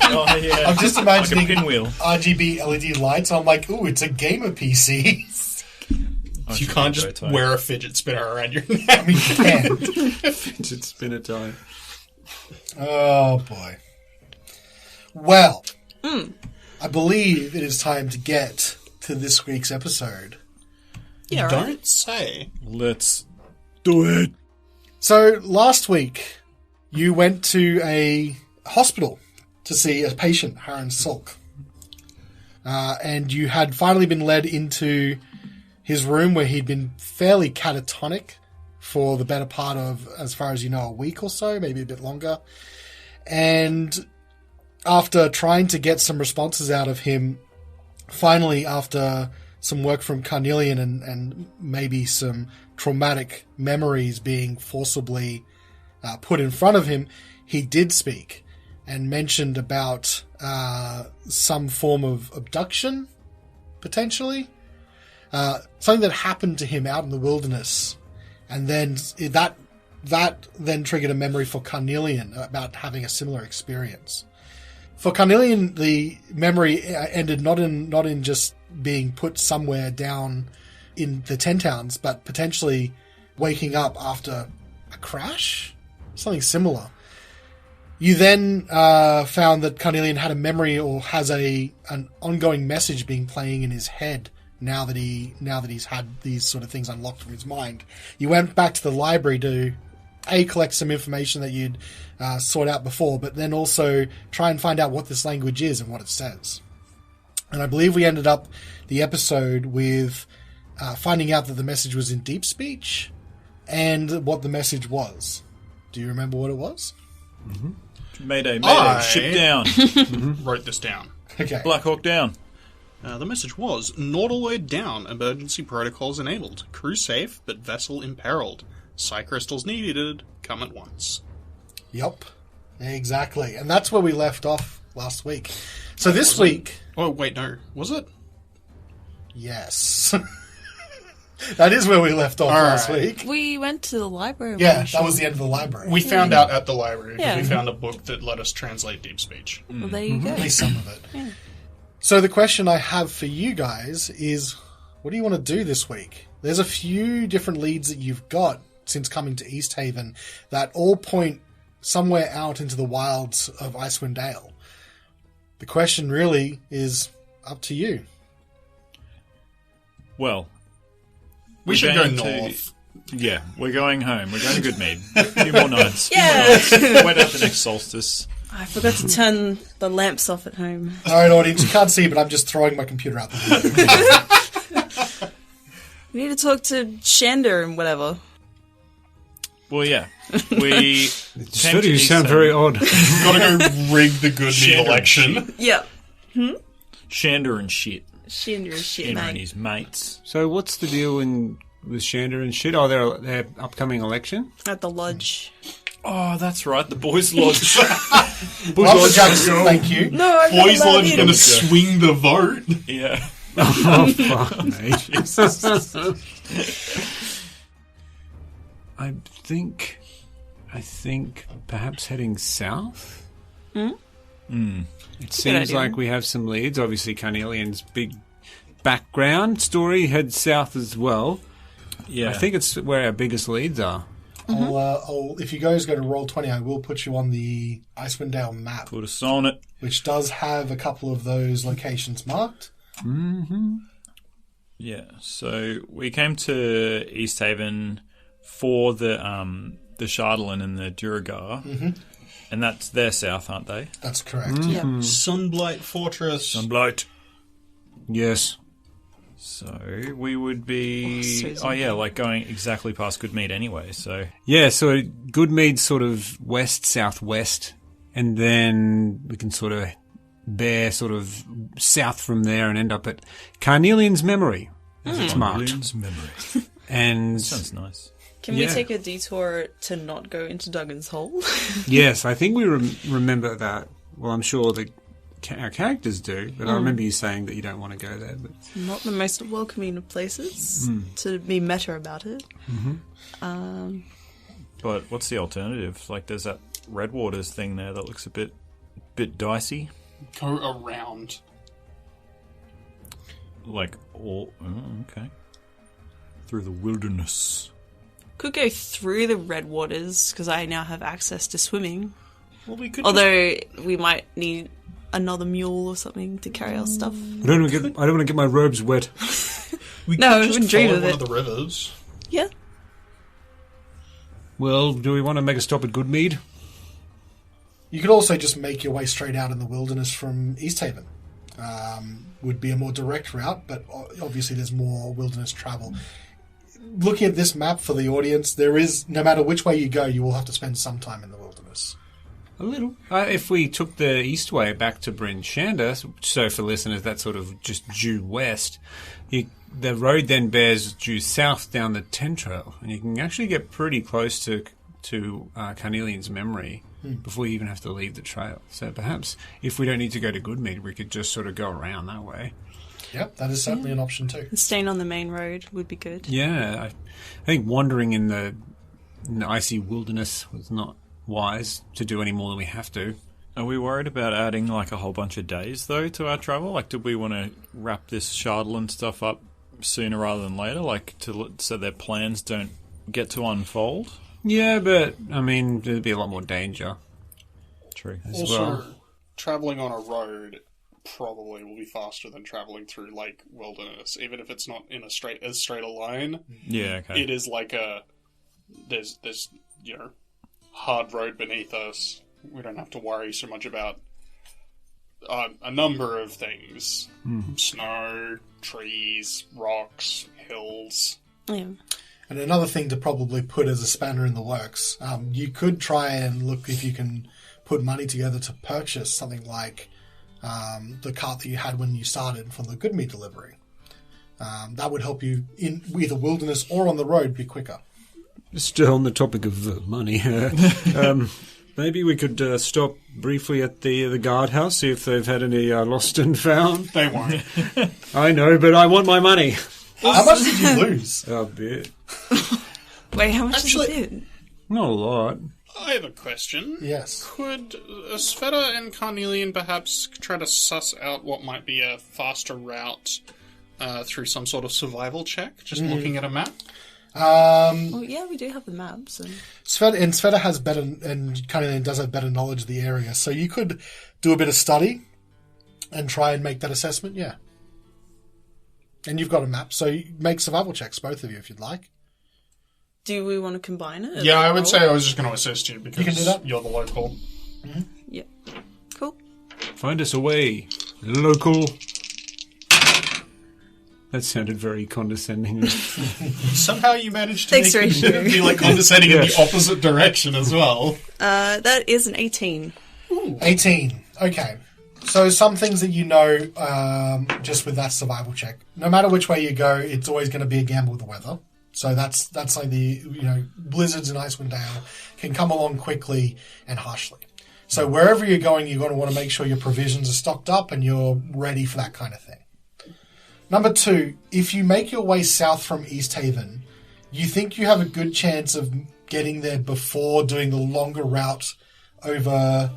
Oh, yeah. I'm just imagining like a pinwheel. RGB LED lights. I'm like, ooh, it's a gamer PC. You can't just wear a fidget spinner around your neck. I mean, you can. Fidget spinner time. Oh, boy. Well, I believe it is time to get to this week's episode. Yeah, don't say. Let's do it. So, last week, you went to a hospital to see a patient, Haran Sulk. And you had finally been led into his room where he'd been fairly catatonic for the better part of, as far as you know, a week or so, maybe a bit longer. And after trying to get some responses out of him, finally, after some work from Carnelian and maybe some traumatic memories being forcibly put in front of him, he did speak and mentioned about some form of abduction, potentially. Something that happened to him out in the wilderness. And then that then triggered a memory for Carnelian about having a similar experience. For Carnelian, the memory ended not in just being put somewhere down in the 10 towns, but potentially waking up after a crash? Something similar. You then found that Carnelian had a memory or has an ongoing message being playing in his head now that he's had these sort of things unlocked from his mind. You went back to the library to collect some information that you'd sought out before, but then also try and find out what this language is and what it says. And I believe we ended up the episode with finding out that the message was in deep speech and what the message was. Do you remember what it was? Mm-hmm. Mayday, ship down. Wrote this down. Okay. Black Hawk down. The message was, Nautiloid down, emergency protocols enabled, crew safe, but vessel imperiled. Psi crystals needed, come at once. Yep, exactly. And that's where we left off last week. So this week... Oh, wait, no. Was it? Yes. That is where we left off last week. We went to the library. Yeah, that was the end of the library. We found out at the library because Yeah. we found a book that let us translate deep speech. Well, there you go. At least some of it. Yeah. So the question I have for you guys is, what do you want to do this week? There's a few different leads that you've got since coming to East Haven that all point somewhere out into the wilds of Icewind Dale. The question really is up to you. Well, We should go north. Yeah, we're going home. We're going to Goodmead. A few more nights. Yeah. Wait out the next solstice. I forgot to turn the lamps off at home. Alright, audience, you can't see, but I'm just throwing my computer out the window. We need to talk to Shander and whatever. Well, yeah. We Sure, you sound very odd. Gotta go rig the Goodmead election. Yeah. Shander and shit. Shander and shit, Shander and mate. his mates. So what's the deal with Shander and shit? Oh, their upcoming election? At the lodge. Oh, that's right. The Boys Lodge. Well, Jackson, thank you. No, I'm Boys not allowed Lodge in. gonna swing the vote. Yeah. Oh, fuck me. I think perhaps heading south? It seems idea. like we have some leads. Obviously, Carnelian's big background story heads south as well. Yeah. I think it's where our biggest leads are. If you guys go to Roll20, I will put you on the Icewind Dale map, Put us on it. which does have a couple of those locations marked. Yeah. So we came to East Haven for the Chardalin and the Duragar. And they're south, aren't they? That's correct. Yeah. Sunblight Fortress. Sunblight. Yes. So we would be... like going exactly past Goodmead anyway, so... Yeah, so Goodmead's sort of west-southwest, and then we can sort of bear sort of south from there and end up at Carnelian's Memory, as it's marked. Carnelian's Memory. And Sounds nice. Can we take a detour to not go into Duggan's Hole? yes, I think we remember that. Well, I'm sure that our characters do, but I remember you saying that you don't want to go there. But Not the most welcoming of places to be meta about it. But what's the alternative? Like, there's that Redwaters thing there that looks a bit bit dicey. Go around. Like, okay. Through the wilderness. Could go through the red waters because I now have access to swimming. Well, we could Although we might need another mule or something to carry our stuff. I don't want to get my robes wet. No, I wouldn't dream of one it. of the rivers. Yeah. Well, do we want to make a stop at Goodmead? You could also just make your way straight out in the wilderness from East Haven. Would be a more direct route, but obviously there's more wilderness travel. Looking at this map for the audience, there is, no matter which way you go, you will have to spend some time in the wilderness. A little. If we took the east way back to Bryn Shander, so for listeners, that's sort of just due west, the road then bears due south down the Ten Trail, and you can actually get pretty close to Carnelian's memory before you even have to leave the trail. So perhaps if we don't need to go to Goodmead, we could just sort of go around that way. Yep, that is certainly an option too. Staying on the main road would be good. Yeah, I think wandering in the icy wilderness was not wise to do any more than we have to. Are we worried about adding like a whole bunch of days though to our travel? Like, did we want to wrap this shuttle and stuff up sooner rather than later, like so their plans don't get to unfold? Yeah, but I mean, there'd be a lot more danger. True. Also, traveling on a road probably will be faster than traveling through like wilderness, even if it's not in as straight a line. Yeah, okay. It is like there's hard road beneath us. We don't have to worry so much about a number of things: snow, trees, rocks, hills. Yeah. And another thing to probably put as a spanner in the works, you could try and look if you can put money together to purchase something like the cart that you had when you started from the Goodmead delivery. That would help you in either wilderness or on the road be quicker. Still on the topic of money, maybe we could stop briefly at the guardhouse, see if they've had any lost and found. They won't. I know, but I want my money. How much did you lose? A bit. Wait, how much Actually- did you do? Not a lot. I have a question. Yes. Could Svieta and Carnelian perhaps try to suss out what might be a faster route through some sort of survival check, just looking at a map? Well, yeah, we do have the maps. And Svieta has better, and Carnelian does have better knowledge of the area, so you could do a bit of study and try and make that assessment, yeah. And you've got a map, so you make survival checks, both of you, if you'd like. do we want to combine it? Yeah, I would say I was just going to assist you because You can do that. you're the local. Yeah. Cool. Find us a way, local. That sounded very condescending. Somehow you managed to Thanks, make Horacio. it be like condescending in the opposite direction as well. That is an 18. 18. Okay. So some things that you know, just with that survival check. No matter which way you go, it's always going to be a gamble with the weather. So that's like blizzards and Icewind Dale can come along quickly and harshly. So wherever you're going, you're going to want to make sure your provisions are stocked up and you're ready for that kind of thing. Number 2, if you make your way south from East Haven, you think you have a good chance of getting there before doing the longer route over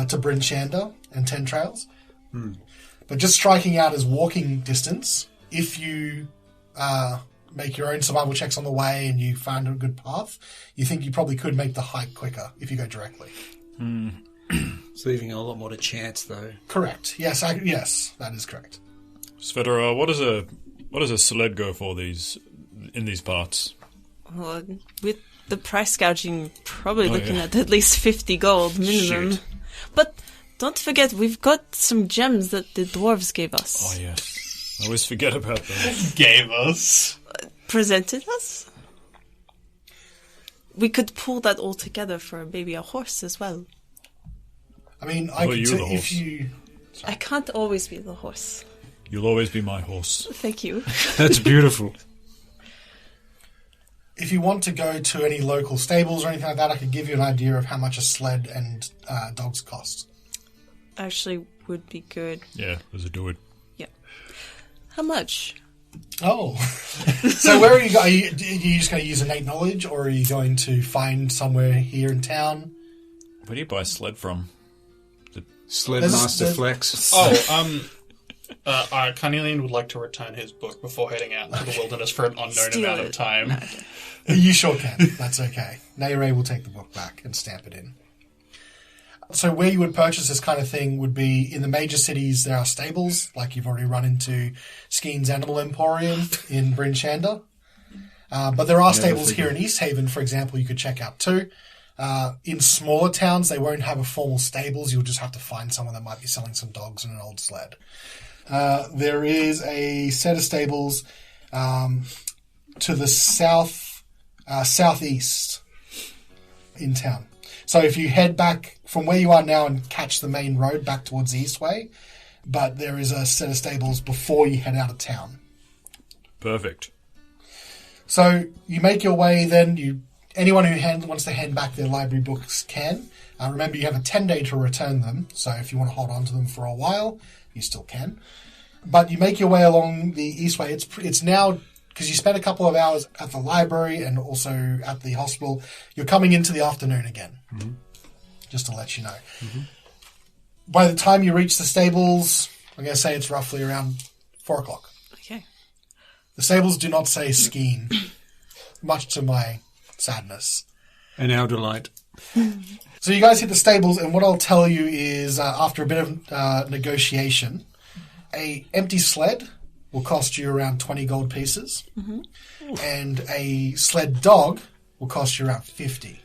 to Bryn Shander and Ten Trails. But just striking out as walking distance, if you make your own survival checks on the way and you find a good path, you think you probably could make the hike quicker if you go directly. It's leaving a lot more to chance, though. Correct. Yes, yes, that is correct. Svieta, what does a sled go for in these parts? Well, with the price gouging, probably looking at least 50 gold minimum. Shoot. But don't forget, we've got some gems that the dwarves gave us. Oh, yes. I always forget about that. Gave us. Presented us. We could pull that all together for maybe a horse as well. I mean, Well, you're the horse. if you... I can't always be the horse. You'll always be my horse. Thank you. That's beautiful. If you want to go to any local stables or anything like that, I could give you an idea of how much a sled and dogs cost. Actually, would be good. Yeah, let's do it. Yeah. How much? Oh. So where are you going? Are you just going to use innate knowledge, or are you going to find somewhere here in town? Where do you buy a sled from? Sled There's- Master there's- Flex. Carnelian would like to return his book before heading out into the wilderness for an unknown Steal amount of it. time. No, I don't. You sure can. That's okay. Now you're able to take the book back and stamp it in. So where you would purchase this kind of thing would be in the major cities. There are stables, like you've already run into Skeen's Animal Emporium in Bryn Shander. But there are stables here in East Haven, for example, you could check out too. In smaller towns, they won't have a formal stables. You'll just have to find someone that might be selling some dogs and an old sled. There is a set of stables to the southeast in town. So if you head back from where you are now and catch the main road back towards the east way, but there is a set of stables before you head out of town. Perfect. So you make your way then. Anyone who wants to hand back their library books can. Remember, you have a 10-day to return them, so if you want to hold on to them for a while, you still can. But you make your way along the east way. It's now, because you spent a couple of hours at the library and also at the hospital, you're coming into the afternoon again, just to let you know. By the time you reach the stables, I'm going to say it's roughly around 4 o'clock. Okay. The stables do not say Skeen, much to my sadness. And our delight. So you guys hit the stables, and what I'll tell you is, after a bit of negotiation, a empty sled will cost you around 20 gold pieces, and a sled dog will cost you around 50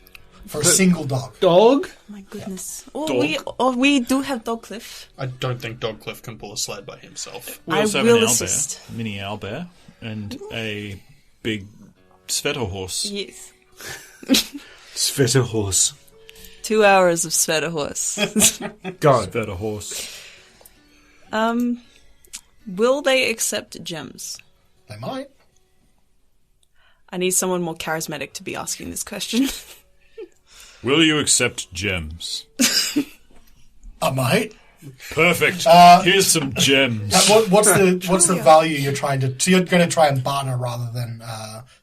for a single dog. Dog? Oh my goodness. We do have Dogcliff. I don't think Dogcliff can pull a sled by himself. We I also have will an assist. owlbear, mini owlbear, and a big Sveta horse. Yes. Sveta horse. 2 hours of Sveta horse. Go. Sveta horse. Will they accept gems? They might. I need someone more charismatic to be asking this question. Will you accept gems? I might. Perfect. Here's some gems. What's the value you're trying to... So you're going to try and barter rather than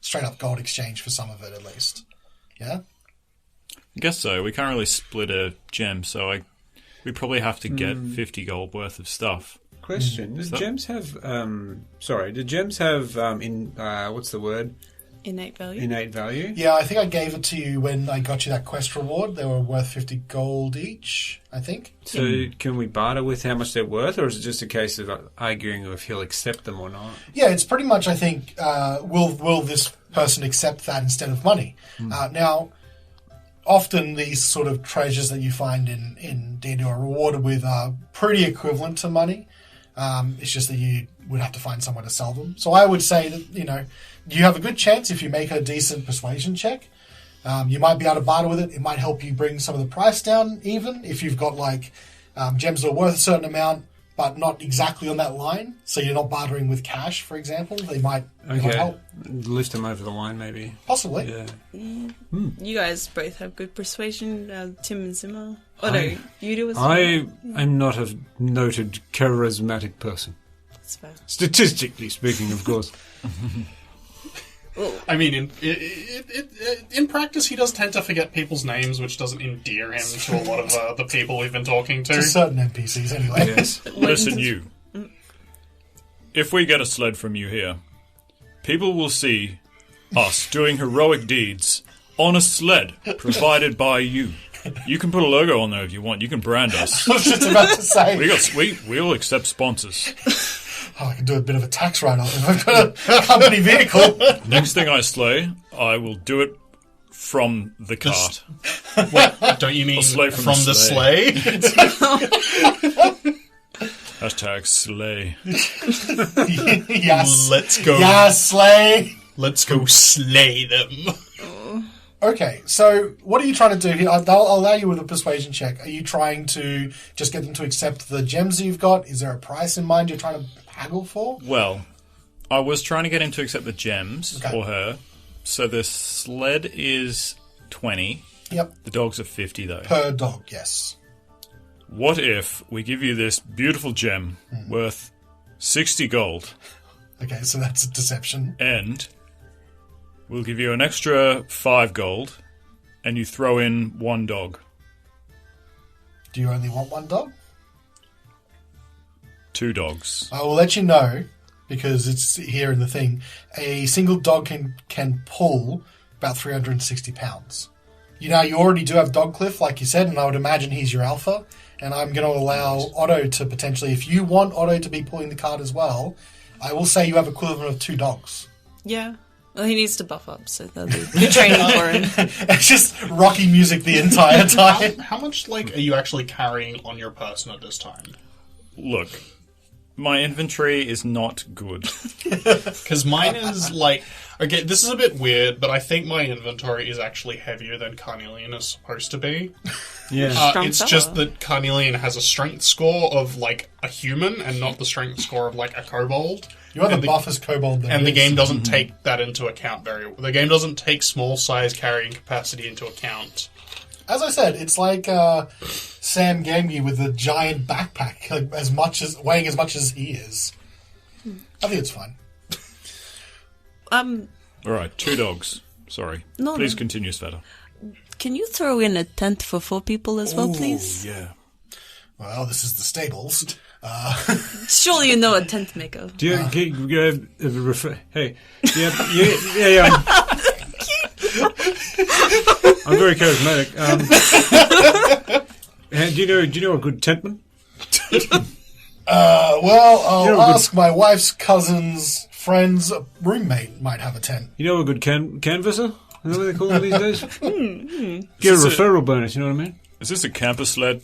straight up gold exchange for some of it, at least. Yeah? I guess so. We can't really split a gem, so we probably have to get 50 gold worth of stuff. Question: Do gems have? Do gems have what's the word? Innate value. Innate value. Yeah, I think I gave it to you when I got you that quest reward. They were worth 50 gold each, I think. So can we barter with how much they're worth, or is it just a case of arguing if he'll accept them or not? Yeah, it's pretty much, I think, will this person accept that instead of money? Now, often these sort of treasures that you find in D&D are rewarded with are pretty equivalent to money. It's just that you would have to find somewhere to sell them. So I would say that, you have a good chance if you make a decent persuasion check. You might be able to barter with it. It might help you bring some of the price down even if you've got gems that are worth a certain amount but not exactly on that line. So you're not bartering with cash, for example. They might help. Lift them over the line, maybe. Possibly. Yeah. You guys both have good persuasion, Tim and Zimma. Oh, no, you do as well. I am not a noted charismatic person. That's fair. Statistically speaking, of course. I mean, in practice, he does tend to forget people's names, which doesn't endear him to a lot of the people we've been talking to. To certain NPCs, anyway. Yes. Listen, you. If we get a sled from you here, people will see us doing heroic deeds on a sled provided by you. You can put a logo on there if you want. You can brand us. I was just about to say. We'll accept sponsors. I can do a bit of a tax write-off if I've got a company vehicle. Next thing I slay, I will do it from the cart. Wait, don't you mean I'll slay from from the the sleigh? Hashtag slay. Yes. Let's go. Yes, slay. Let's go slay them. Okay, so what are you trying to do here? I'll allow you with a persuasion check. Are you trying to just get them to accept the gems you've got? Is there a price in mind you're trying to haggle for? Well, I was trying to get him to accept the gems, or her. So the sled is 20. Yep. The dogs are 50, though. Per dog, yes. What if we give you this beautiful gem worth 60 gold, Okay, so that's a deception. and we'll give you an extra 5 gold, and you throw in 1 dog? Do you only want one dog? 2 dogs. I will let you know, because it's here in the thing. A single dog can pull about 360 pounds. You already do have Dogcliff, like you said, and I would imagine he's your alpha. And I'm going to allow Otto to potentially, if you want Otto to be pulling the cart as well, I will say you have equivalent of 2 dogs. Yeah. Well, he needs to buff up, so that'll be good training for him. It's just rocky music the entire time. How much, are you actually carrying on your person at this time? Look, my inventory is not good. Because mine is, okay, this is a bit weird, but I think my inventory is actually heavier than Carnelian is supposed to be. Yeah. It's just that Carnelian has a strength score of, a human and not the strength score of, a kobold. You are the buffest kobold there And the is. game doesn't take that into account very well. The game doesn't take small size carrying capacity into account. As I said, it's like Sam Gamgee with a giant backpack, weighing as much as he is. I think it's fine. All right, 2 dogs. Sorry. No, Please no. continue, Svieta. Can you throw in a tent for 4 people as well, please? Yeah. Well, this is the stables. Surely you know a tent maker. Do you hey? Yeah. I'm very charismatic. Do you know a good tentman? I'll ask my wife's cousin's friend's roommate might have a tent. You know a good canvasser? Is that what they call them these days? Get a referral bonus. You know what I mean? Is this a camper sled?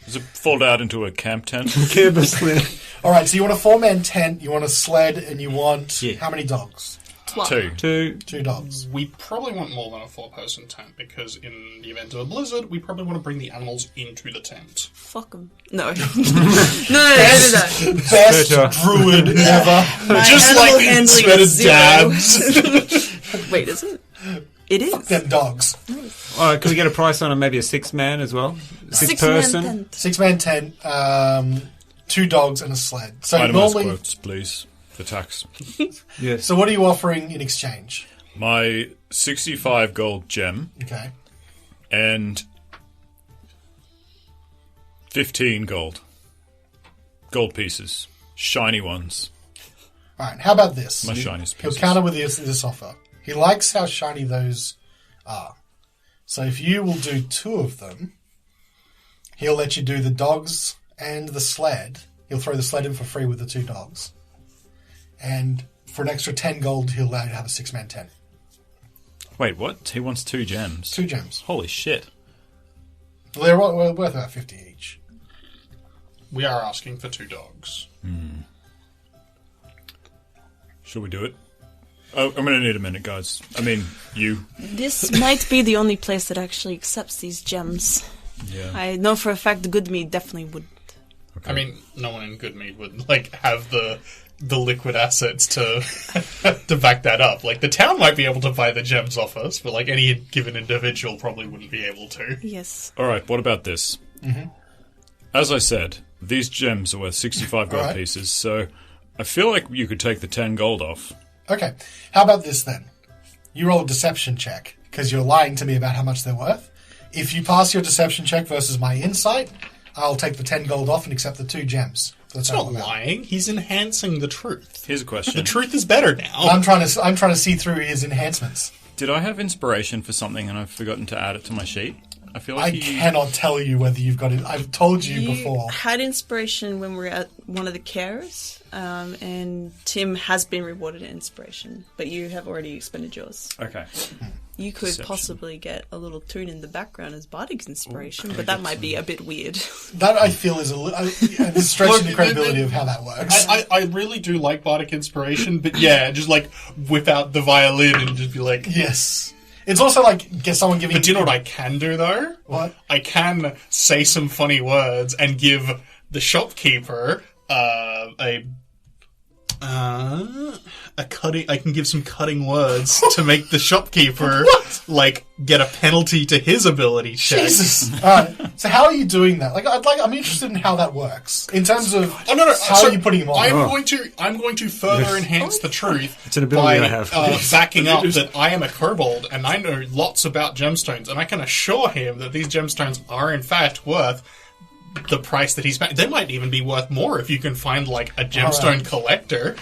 Does it fold out into a camp tent? Canvas sled. All right, so you want a 4-man tent, you want a sled, and you want how many dogs? 2. 2 dogs. We probably want more than a 4-person tent, because in the event of a blizzard, we probably want to bring the animals into the tent. Fuck them. No. No. Best druid ever. Just like the handling is dabs. Wait, is it? It is. Them dogs. All right, can we get a price on maybe a 6-man as well? 6-person? tent. 6-man tent, 2 dogs, and a sled. So Itemized normally, quotes, please, for tax. Yes. so what are you offering in exchange? My 65 gold gem Okay. and 15 gold pieces. Shiny ones. All right, how about this? My shiniest He'll pieces. counter with this offer. He likes how shiny those are. So if you will do 2 of them, he'll let you do the dogs and the sled. He'll throw the sled in for free with the 2 dogs. And for an extra 10 gold, he'll allow you to have a 6-man tent. Wait, what? He wants 2 gems. 2 gems. Holy shit. Well, they're worth about 50 each. We are asking for 2 dogs. Should we do it? Oh, I'm going to need a minute, guys. I mean, you. This might be the only place that actually accepts these gems. Yeah. I know for a fact Goodmead definitely would. Okay. I mean, no one in Goodmead would, have the liquid assets to to back that up. The town might be able to buy the gems off us, but, any given individual probably wouldn't be able to. Yes. All right, what about this? Mm-hmm. As I said, these gems are worth 65 gold Alright. pieces, so I feel like you could take the 10 gold off. Okay. How about this then? You roll a deception check, because you're lying to me about how much they're worth. If you pass your deception check versus my insight, I'll take the 10 gold off and accept the 2 gems. That's He's not lying. He's enhancing the truth. Here's a question. The truth is better now. I'm trying to see through his enhancements. Did I have inspiration for something and I've forgotten to add it to my sheet? I feel like I cannot tell you whether you've got it. I've told you before. Had inspiration when we were at one of the cares, and Tim has been rewarded inspiration, but you have already expended yours. Okay. You could Deception. possibly get a little tune in the background as Bardic's inspiration, but that might be a bit weird. That I feel is a stretching the credibility of how that works. I really do like Bardic Inspiration, but yeah, just whip out the violin and just be like... Yes. It's also get someone giving... But do you know what I can do, though? What? I can say some funny words and give the shopkeeper a cutting... I can give some cutting words to make the shopkeeper, get a penalty to his ability check. Jesus. Alright. So how are you doing that? I'm interested in how that works. In terms of Oh, no. how are you putting him on? I'm going to further enhance the truth It's an ability by I have. backing up that I am a kobold and I know lots about gemstones, and I can assure him that these gemstones are in fact worth the price that he's paying. They might even be worth more if you can find, like, a gemstone collector.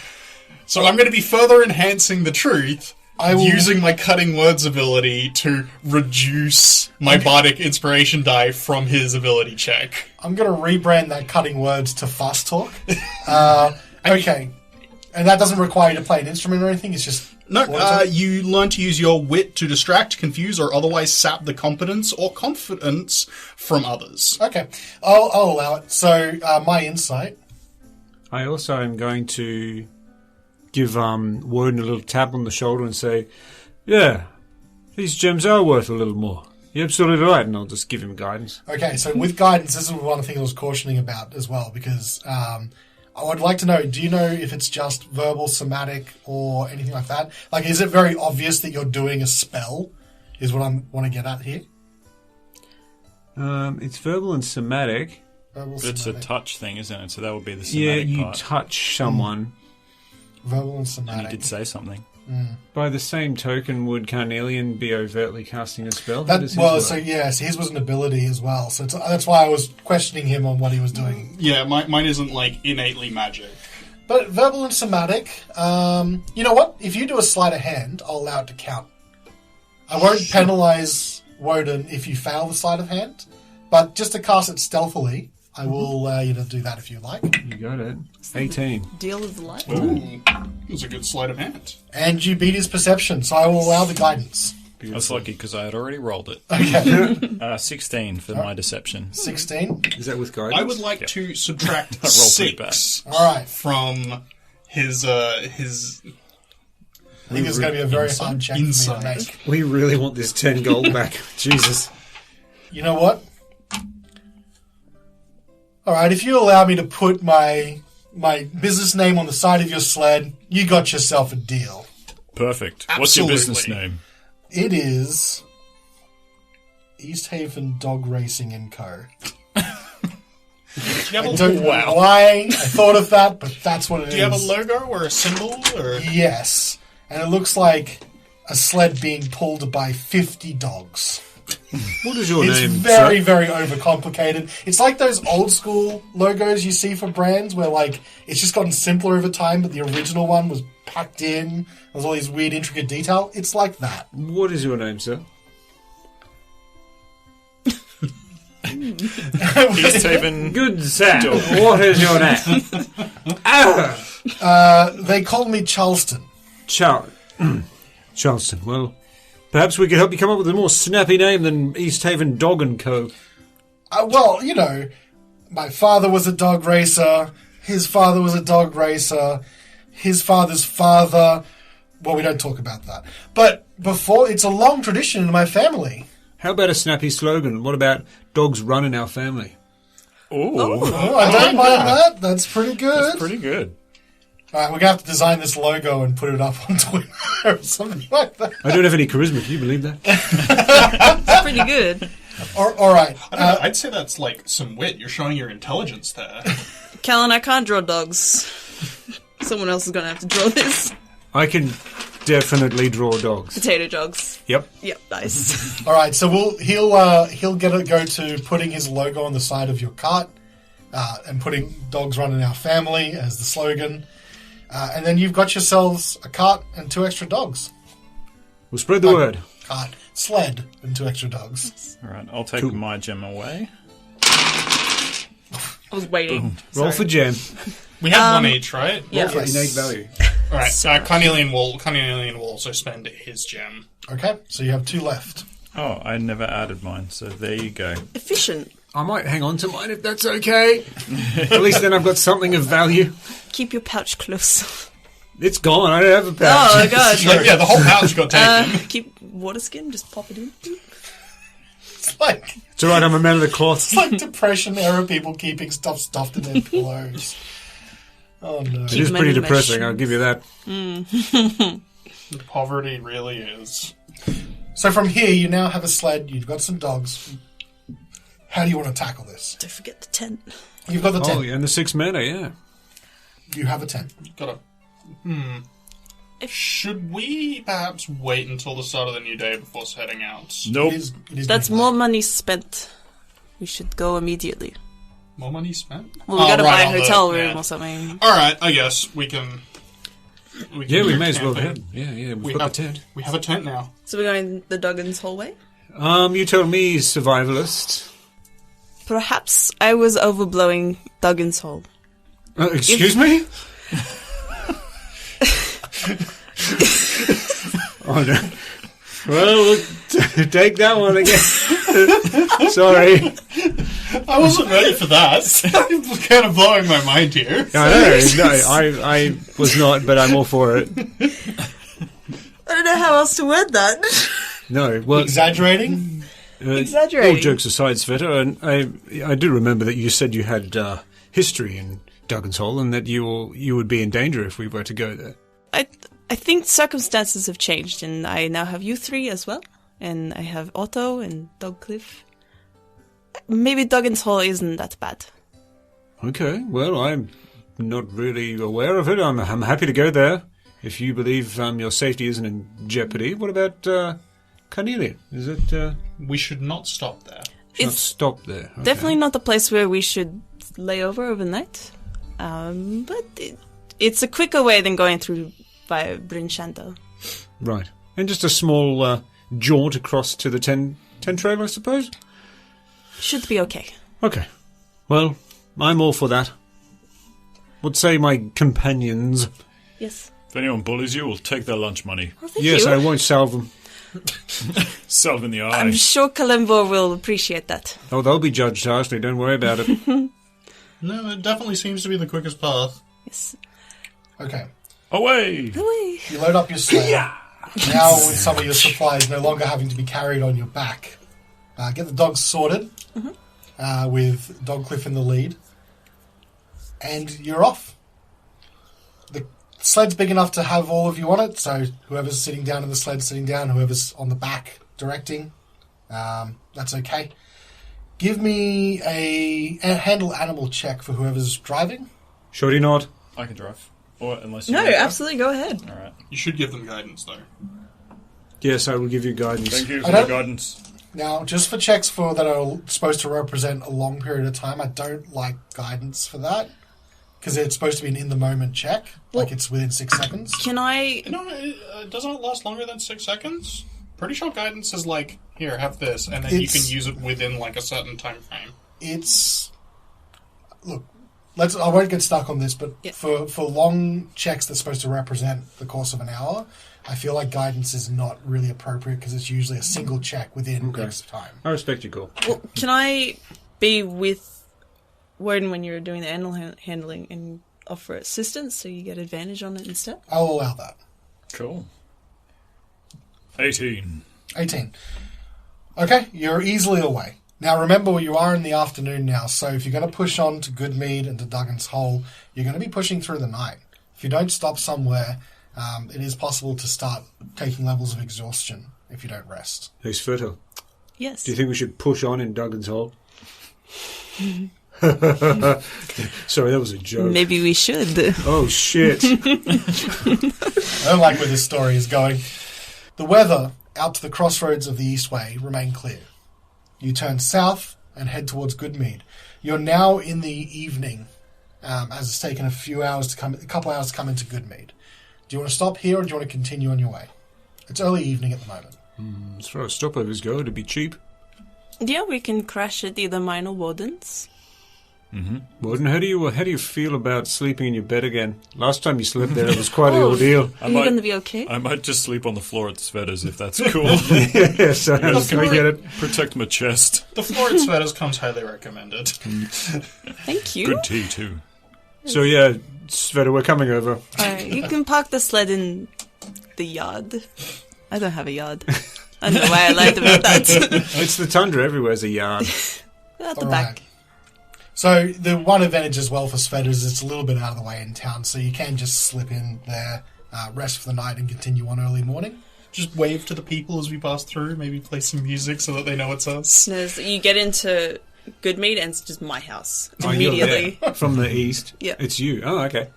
So I'm going to be further enhancing the truth using my cutting words ability to reduce my bardic inspiration die from his ability check. I'm going to rebrand that cutting words to fast talk. Okay. And that doesn't require you to play an instrument or anything, it's just... No, you learn to use your wit to distract, confuse, or otherwise sap the competence or confidence from others. Okay. I'll allow it. So, my insight. I also am going to give Wodun a little tap on the shoulder and say, yeah, these gems are worth a little more. You're absolutely right, and I'll just give him guidance. Okay, so with guidance, this is one of the things I was cautioning about as well, because I would like to know, do you know if it's just verbal, somatic, or anything like that? Like, is it very obvious that you're doing a spell, is what I want to get at here? It's verbal and somatic. Verbal, But it's a somatic. touch thing, isn't it? So that would be the Yeah, somatic you part. touch someone. Verbal and And somatic. he did say something. By the same token, would Carnelian be overtly casting a spell? How That, does his well, work? so yes, his was an ability as well. So that's why I was questioning him on what he was doing. Yeah, mine isn't, like, innately magic. But verbal and somatic, you know what? If you do a sleight of hand, I'll allow it to count. I won't penalise Wodun if you fail the sleight of hand, but just to cast it stealthily, I will allow you to do that if you like. You got it. 18. Deal of the life. Ooh, it was a good sleight of hand. And you beat his perception, so I will allow the guidance. I was lucky because I had already rolled it. Okay, 16 for my deception. 16. Is that with guidance? I would like to subtract rolled pretty 6 All right. from his I think it's going to be a very hard check for me to Insight. make. We really want this 10 gold back. Jesus. You know what? All right, if you allow me to put my business name on the side of your sled, you got yourself a deal. Perfect. What's your business Absolutely. name? It is East Haven Dog Racing and Co. Do you have I a, don't know why I thought of that, but that's what it is. do you have a logo or a symbol? Or Yes, and it looks like a sled being pulled by 50 dogs. What is your It's name? very, sir? very overcomplicated. It's like those old school logos you see for brands where, like, it's just gotten simpler over time, but the original one was packed in. There's all these weird, intricate detail. It's like that. What is your name, sir? East Haven. Good sir. What is your name? They call me Charleston. Charleston. Well, perhaps we could help you come up with a more snappy name than East Haven Dog and Co. Well, you know, my father was a dog racer. His father was a dog racer. His father's father. Well, we don't talk about that. But before, it's a long tradition in my family. How about a snappy slogan? What about dogs run in our family? Ooh, Oh, I don't mind that. That's pretty good. that's pretty good. All right, we're going to have to design this logo and put it up on Twitter or something like that. I don't have any charisma. Can you believe that? It's pretty good. All right. I don't know, I'd say that's like some wit. You're showing your intelligence there. Callan, I can't draw dogs. Someone else is going to have to draw this. I can definitely draw dogs. Potato dogs. Yep. Yep, nice. All right, so he'll go to putting his logo on the side of your cart and putting "Dogs Run in Our Family" as the slogan, and then you've got yourselves a cart and 2 extra dogs. We'll spread the word. Cart, sled, and 2 extra dogs. All right, I'll take Cool. my gem away. I was waiting. Roll for gem. We have one each, right? Yeah. For innate value. All right. Carnelian will also spend his gem. Okay, so you have 2 left. Oh, I never added mine, so there you go. Efficient. I might hang on to mine if that's okay. At least then I've got something of value. Keep your pouch close. It's gone. I don't have a pouch. Oh, God. Like, yeah, the whole pouch got taken. Keep water skin, just pop it in. It's like It's all right. I'm a man of the cloth. it's like Depression era people keeping stuff stuffed in their pillows. Oh no! It is Keep pretty many depressing. I'll give you that. Poverty really is. So from here, you now have a sled. You've got some dogs. How do you want to tackle this? Don't forget the tent. You've got the tent. Oh, yeah, and the 6 mana, yeah. You have a tent. Gotta. Should we perhaps wait until the start of the new day before heading out? Nope. It is That's midnight. more money spent. We should go immediately. More money spent? Well, we gotta buy a on the- hotel room yeah. or something. Alright, I guess we can... Yeah, we may as well camping. head. Yeah, We we've got have, the tent. we have a tent now. So we're going the Duggan's hallway? You told me survivalist. Perhaps I was overblowing Duggan's hall. Excuse me? Oh no. Well, take that one again. Sorry. I wasn't ready for that. You're kind of blowing my mind here. I was not, but I'm all for it. I don't know how else to word that. No, well, Exaggerating? Exaggerating. all jokes aside, Svieta, and I do remember that you said you had history in Duggan's Hole, and that you would be in danger if we were to go there. I think circumstances have changed, and I now have you three as well. And I have Otto and Dogcliff. Maybe Duggan's Hall isn't that bad. Okay, well, I'm not really aware of it. I'm happy to go there if you believe your safety isn't in jeopardy. What about Carnelian? Is it? We should not stop there. Not It's stop there. Okay. definitely not the place where we should lay over overnight. But it's a quicker way than going through by Brinchanta. Right, and just a small jaunt across to the 10 trail, I suppose. Should be okay. Okay, well, I'm all for that. What say my companions? Yes. If anyone bullies you, we'll take their lunch money. Well, thank Yes, you. I won't salve them. Salve in the eye. I'm sure Kalimbo will appreciate that. Oh, they'll be judged harshly. Don't worry about it. No, it definitely seems to be the quickest path. Yes. Okay. Away! Away. You load up your sled. Now with some of your supplies no longer having to be carried on your back. Get the dogs sorted, with Dogcliff in the lead. And you're off. The sled's big enough to have all of you on it, so whoever's sitting down in the sled, sitting down. Whoever's on the back, directing. That's okay. Give me a handle animal check for whoever's driving. Shorty nod. I can drive. Or unless you No, want to. absolutely, go ahead. Alright. You should give them guidance, though. Yes, I will give you guidance. Thank you I for don't- the guidance. Now, just for checks that are supposed to represent a long period of time, I don't like guidance for that. Because it's supposed to be an in-the-moment check. Like it's within 6 seconds. Can I... No, doesn't it last longer than 6 seconds? Pretty sure guidance is like, here, have this, and then you can use it within like a certain time frame. It's... Look, I won't get stuck on this, but Yeah. for long checks that's supposed to represent the course of an hour, I feel like guidance is not really appropriate because it's usually a single check within X time. I respect your call. Well, can I be with Wodun when you're doing the animal handling and offer assistance so you get advantage on it instead? I'll allow that. Cool. 18. 18. Okay, you're easily away. Now remember, you are in the afternoon now, so if you're going to push on to Goodmead and to Duggan's Hole, you're going to be pushing through the night. If you don't stop somewhere, it is possible to start taking levels of exhaustion if you don't rest. Hey, Svieta, Yes. do you think we should push on in Duggan's Hole? Sorry, that was a joke. Maybe we should. Oh, shit. I don't like where this story is going. The weather out to the crossroads of the Eastway remain clear. You turn south and head towards Goodmead. You're now in the evening, as it's taken a couple hours to come into Goodmead. Do you want to stop here or do you want to continue on your way? It's early evening at the moment. As far as stopovers go, it'd be cheap. Yeah, we can crash at either mine or Wodun's. Wodun, how do you feel about sleeping in your bed again? Last time you slept there, it was quite an ordeal. Are you going to be okay? I might just sleep on the floor at Sveta's if that's cool. Yes, can I get it? Protect my chest. The floor at Sveta's comes highly recommended. Thank you. Good tea, too. So, yeah, Svieta, we're coming over. Alright, you can park the sled in the yard. I don't have a yard. I don't know why I lied about that. It's the tundra. Everywhere's a yard. At the All back. right. So the one advantage as well for Svieta is it's a little bit out of the way in town, so you can just slip in there, rest for the night, and continue on early morning. Just wave to the people as we pass through, maybe play some music so that they know it's us. No, so you get into Goodmead and it's just my house. Oh, you're Immediately. there. From the east? Yeah. It's you. Oh, okay.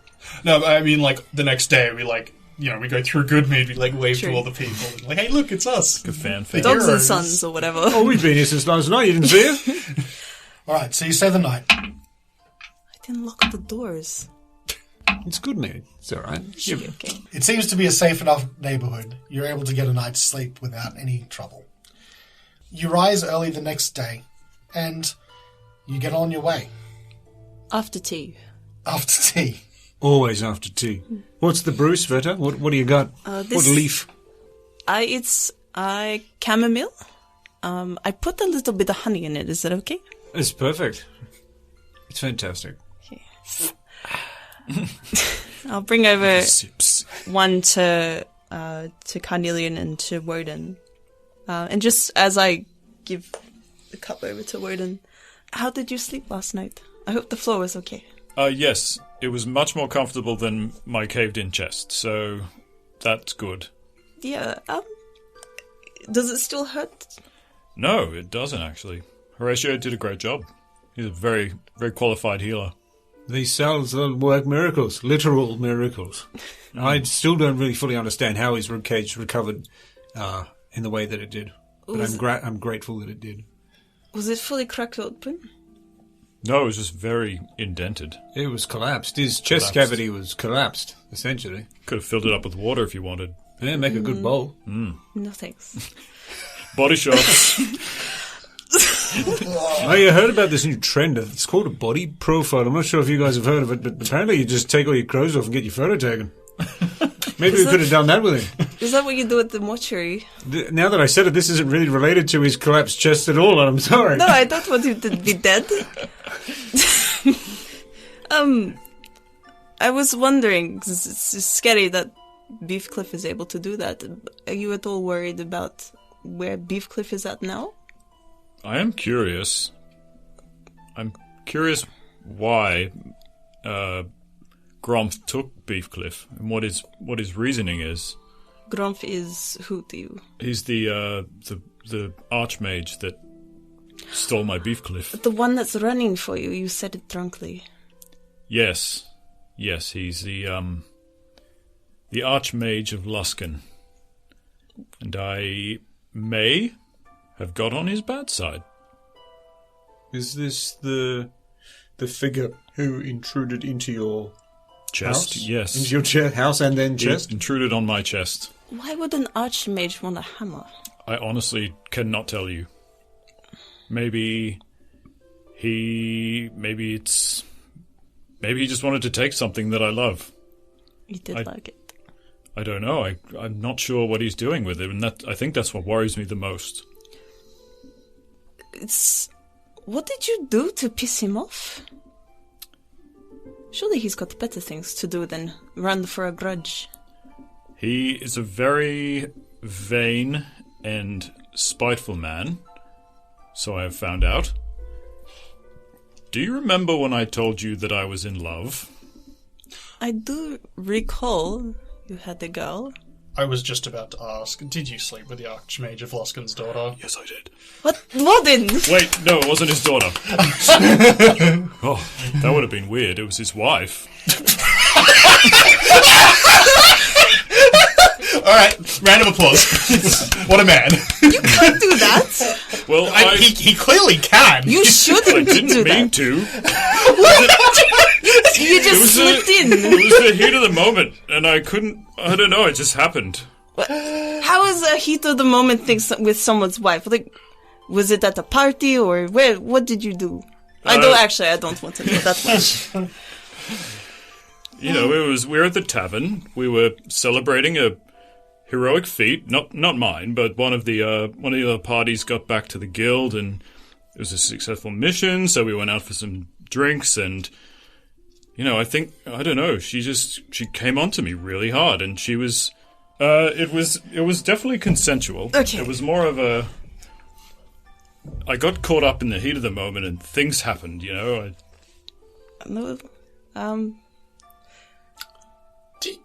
No, I mean, like, the next day, we, like, we go through Goodmead, we, like, wave True. to all the people. Like, hey, look, it's us. Good fan The thing. Dogs and heroes. sons or whatever. Oh, we've been here since last night. You didn't see us? All right, so you stay the night. didn't lock the doors. It's good, man. It's all right. Okay. It seems to be a safe enough neighborhood. You're able to get a night's sleep without any trouble. You rise early the next day, and you get on your way. After tea. After tea. Always after tea. What's the brew, Svieta? What do you got? What leaf? It's chamomile. I put a little bit of honey in it. Is that okay? It's perfect. It's fantastic. Okay. I'll bring over Sips. one to Carnelian and to Wodun. And just as I give the cup over to Wodun, how did you sleep last night? I hope the floor was okay. Yes, it was much more comfortable than my caved-in chest, so that's good. Yeah, does it still hurt? No, it doesn't, actually. Horacio did a great job. He's a very, very qualified healer. These cells work miracles, literal miracles. I still don't really fully understand how his ribcage recovered in the way that it did. But I'm grateful that it did. Was it fully cracked open? No, it was just very indented. It was collapsed. His chest cavity was collapsed, essentially. Could have filled it up with water if you wanted. Yeah, make a good bowl. No thanks. Body shots. Oh, you heard about this new trend? It's called a body profile. I'm not sure if you guys have heard of it, but apparently you just take all your clothes off and get your photo taken. Maybe we could have done that with him. Is that what you do at the mortuary? Now that I said it, this isn't really related to his collapsed chest at all, and I'm sorry. No, I don't want him to be dead. I was wondering, 'cause it's scary that Beefcliff is able to do that. Are you at all worried about where Beefcliff is at now? I am curious. I'm curious why Gromf took Beefcliff and what his reasoning is. Gromf is who to you? He's the archmage that stole my Beefcliff. The one that's running for you. You said it drunkly. Yes, he's the archmage of Luskan, and I may have got on his bad side. Is this the figure who intruded into your Chest, house? yes. Into your house and then He chest? intruded on my chest. Why would an archmage want a hammer? I honestly cannot tell you. Maybe he just wanted to take something that I love. You did like it. I don't know. I'm not sure what he's doing with it, and I think that's what worries me the most. What did you do to piss him off? Surely he's got better things to do than run for a grudge. He is a very vain and spiteful man, so I have found out. Do you remember when I told you that I was in love? I do recall you had a girl. I was just about to ask, did you sleep with the Archmage of Luskan's daughter? Yes, I did. What? Wodun! Wait, no, it wasn't his daughter. Oh, that would have been weird. It was his wife. Alright, round of applause. What a man. You can't do that! Well, He clearly can. You shouldn't I didn't do mean that. to. You just slipped in. It was the heat of the moment, and I don't know, it just happened. How is a heat of the moment thing with someone's wife? Like, was it at a party or where? What did you do? I don't want to know that much. You know, we were at the tavern. We were celebrating a heroic feat. Not mine, but one of the other parties got back to the guild, and it was a successful mission. So we went out for some drinks, and you know, I don't know. She came onto me really hard, and she was. It was definitely consensual. Okay. It was more of a. I got caught up in the heat of the moment, and things happened. You know.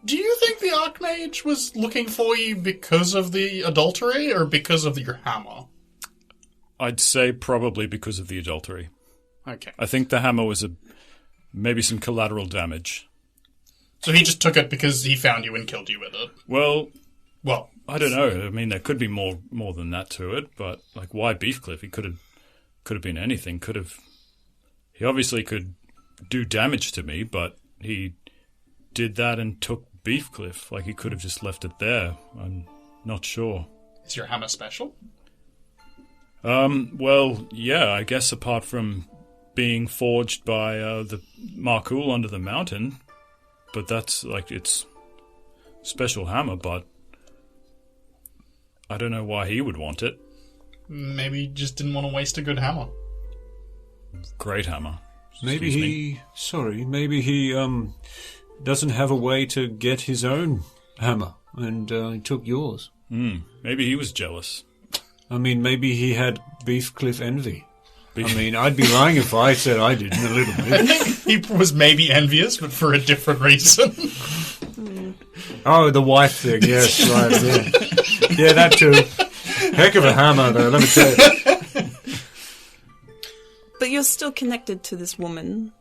Do you think the Archmage was looking for you because of the adultery or because of your hammer? I'd say probably because of the adultery. Okay. I think the hammer was maybe some collateral damage. So he just took it because he found you and killed you with it? Well, Well, I don't know. I mean, there could be more than that to it, but like, why Beefcliff? He could have been anything. He obviously could do damage to me, but he did that and took Beefcliff. Like, he could have just left it there. I'm not sure. Is your hammer special? Well, yeah, I guess apart from being forged by the Markul under the mountain, but that's, like, it's special hammer, but I don't know why he would want it. Maybe he just didn't want to waste a good hammer. Great hammer. Maybe Excuse me. maybe he doesn't have a way to get his own hammer, and he took yours. Maybe he was jealous. I mean, maybe he had Beefcliff envy. I mean, I'd be lying if I said I didn't a little bit. He was maybe envious, but for a different reason. Oh, the wife thing, yes, right, yeah. Yeah, that too. Heck of a hammer, though, let me tell you. But you're still connected to this woman,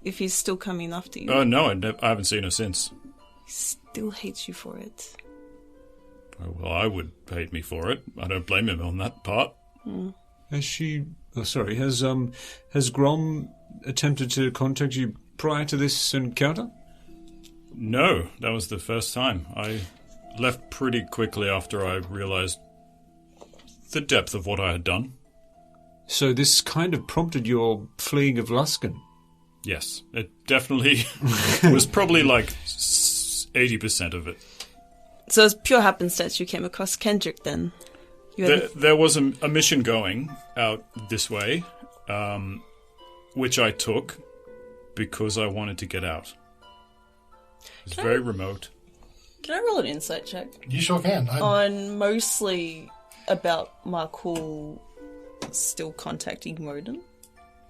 if he's still coming after you. Oh, no, I haven't seen her since. He still hates you for it. Well, I would hate me for it. I don't blame him on that part. Has she... Oh, sorry, has Grom attempted to contact you prior to this encounter? No, that was the first time. I left pretty quickly after I realized the depth of what I had done. So this kind of prompted your fleeing of Luskan? Yes, it definitely was probably like 80% of it. So it's pure happenstance you came across Kendrick then? There was a mission going out this way, which I took because I wanted to get out. It's very remote. Can I roll an insight check? You sure can. On mostly about Markul still contacting Wodun?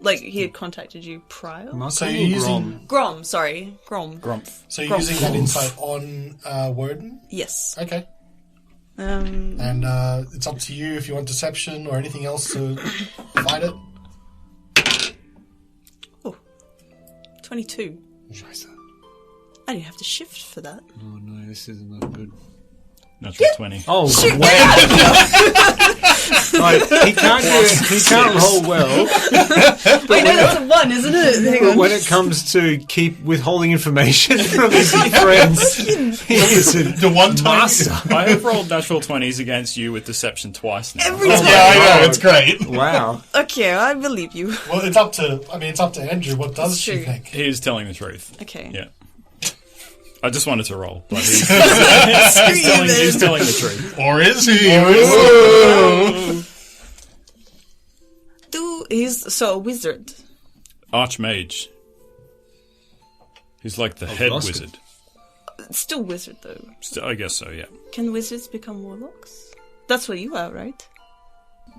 Like, he had contacted you prior? So you're using... Grom, sorry. Grom. Grumpf. So you're using that insight on Wodun? Yes. Okay. Um, And it's up to you if you want deception or anything else to fight it. 22. Scheiße. I didn't have to shift for that. Oh no, this is not good. Natural 20. Oh, wow. Right, he can't roll well. Wait, no, that's a 1, isn't it? Hang But on. when it comes to keep withholding information from his friends, he is The one time... master. I have rolled natural 20s against you with deception twice now. Every time. Yeah, I know, it's great. Wow. Okay, I believe you. Well, it's up to Andrew. What does That's she true. think? He is telling the truth. Okay. Yeah. I just wanted to roll, but he's Screw you, then. telling the truth. Or is he? He's a wizard. Archmage. He's like the head Luskan. wizard. Still wizard, though. I guess so, yeah. Can wizards become warlocks? That's what you are, right?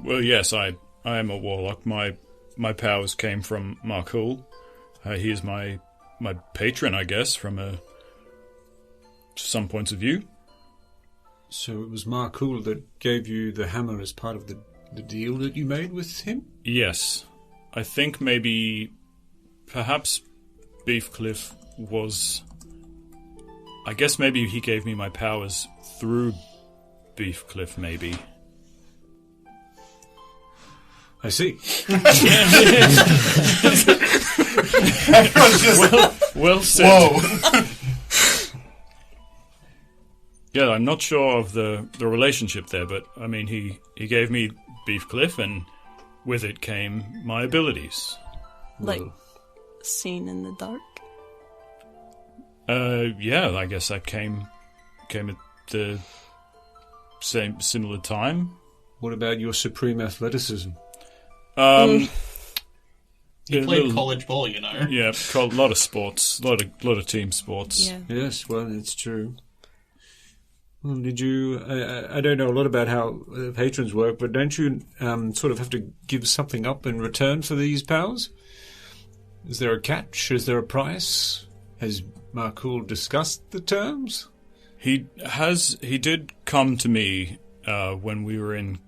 Well, yes, I am a warlock. My powers came from Markul. He is my patron, I guess, from some points of view. So it was Markul that gave you the hammer as part of the deal that you made with him? Yes. I think perhaps Beefcliff was... I guess maybe he gave me my powers through Beefcliff, maybe. I see. Everyone's just... Well said. Whoa. Yeah, I'm not sure of the relationship there, but I mean, he gave me Beefcliff, and with it came my abilities. Like, seen in the dark? Yeah, I guess that came at the similar time. What about your supreme athleticism? He Yeah, played college ball, you know. Yeah, a lot of sports, a lot of team sports. Yeah. Yes, well, it's true. Well, did you... I don't know a lot about how patrons work, but don't you sort of have to give something up in return for these powers? Is there a catch? Is there a price? Has Markul discussed the terms? He did come to me when we were in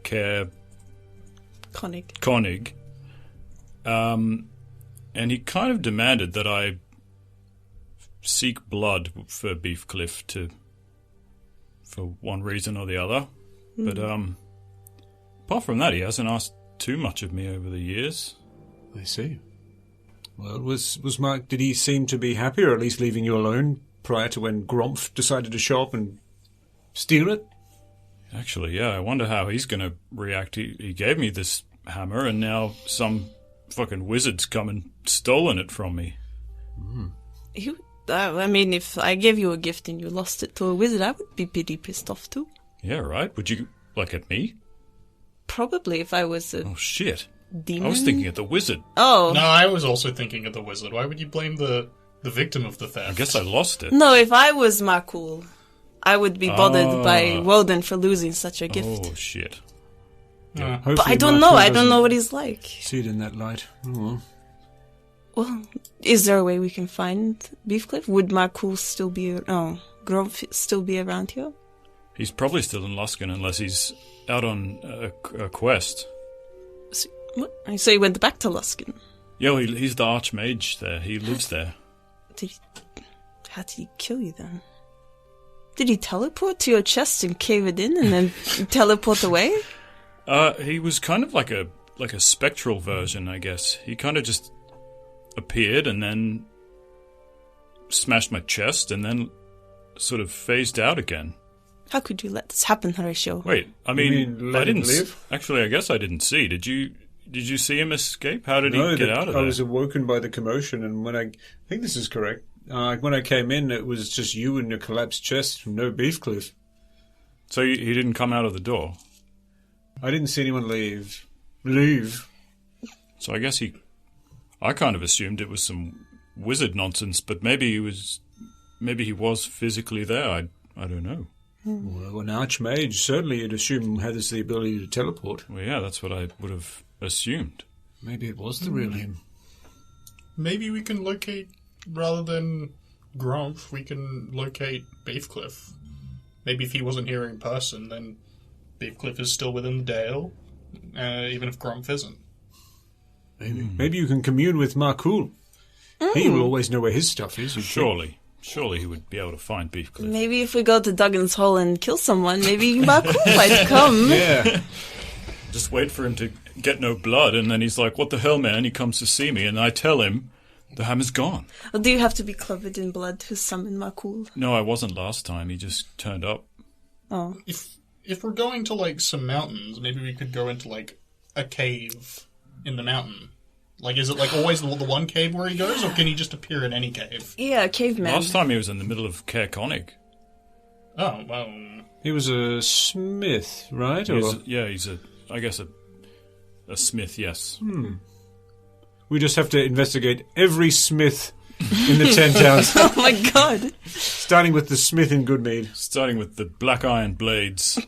Konig. And he kind of demanded that I seek blood for Beefcliff for one reason or the other. But apart from that, he hasn't asked too much of me over the years. I see. Well, was Mark? Did he seem to be happy, or at least leaving you alone prior to when Gromph decided to show up and steal it? Actually, yeah, I wonder how he's going to react. He gave me this hammer, and now some fucking wizard's come and stolen it from me. I mean, if I gave you a gift and you lost it to a wizard, I would be pretty pissed off too. Yeah, right? Would you, like, at me? Probably if I was a Oh, shit. demon. I was thinking at the wizard. Oh. No, I was also thinking of the wizard. Why would you blame the victim of the theft? I guess I lost it. No, if I was MacLeod, I would be bothered by Wodun for losing such a gift. Oh, shit. Hopefully But I don't Mark know. I don't doesn't know what he's like. See it in that light. Oh, well. Well, is there a way we can find Beefcliff? Would MacLeod still be... Oh, Grove still be around here? He's probably still in Luskin unless he's out on a quest. So, what? So he went back to Luskin. Yeah, well, he's the Archmage there. He lives there. How did he kill you then? Did he teleport to your chest and cave it in and then teleport away? He was kind of like a spectral version, I guess. He kind of just appeared and then smashed my chest and then sort of phased out again. How could you let this happen, Horacio? Wait, I You mean mean let I didn't him live? actually. I guess I didn't see. Did you see him escape? How did No, he get out of I there? was awoken by the commotion, and when I think this is correct, when I came in, it was just you and your collapsed chest, no Beefcliff. So he didn't come out of the door. I didn't see anyone leave. Leave. So I guess I kind of assumed it was some wizard nonsense, but maybe he was physically there. I don't know. Well, an archmage, certainly you'd assume has the ability to teleport. Well, yeah, that's what I would have assumed. Maybe it was the real him. Maybe we can locate, rather than Gromph, we can locate Beefcliff. Maybe if he wasn't here in person, then Beefcliff is still within the Dale, even if Gromph isn't. Maybe you can commune with Markul. He will always know where his stuff is. you'd think. Surely he would be able to find Beefcliff. Maybe if we go to Duggan's Hole and kill someone, maybe MacLeod might come. Yeah. Just wait for him to get no blood, and then he's like, "What the hell, man?" He comes to see me, and I tell him the hammer's gone. Or do you have to be covered in blood to summon MacLeod? No, I wasn't last time. He just turned up. Oh. If we're going to, like, some mountains, maybe we could go into, like, a cave in the mountain. Like, is it, like, always the one cave where he goes, or can he just appear in any cave? Yeah, caveman. Last time he was in the middle of Caer Konig. Oh, well... He was a smith, right? He's I guess a smith, yes. We just have to investigate every smith in the 10 towns, Oh my god. starting with the smith in Goodmead. Starting with the black iron blades.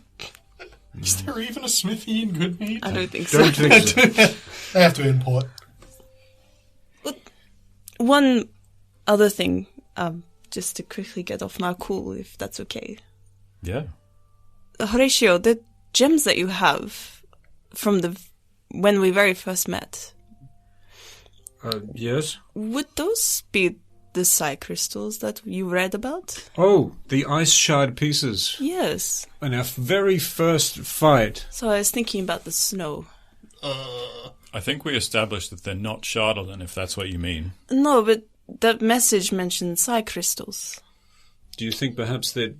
Is there even a smithy in Goodmead? I don't think so. Don't think so. They have to import. One other thing, just to quickly get off MacLeod, if that's okay. Yeah. Horatio, the gems that you have from when we very first met, Yes? would those be the psi crystals that you read about? Oh, the ice shard pieces. Yes. In our very first fight. So I was thinking about the snow. I think we established that they're not Shardolin, if that's what you mean. No, but that message mentioned psi crystals. Do you think perhaps they're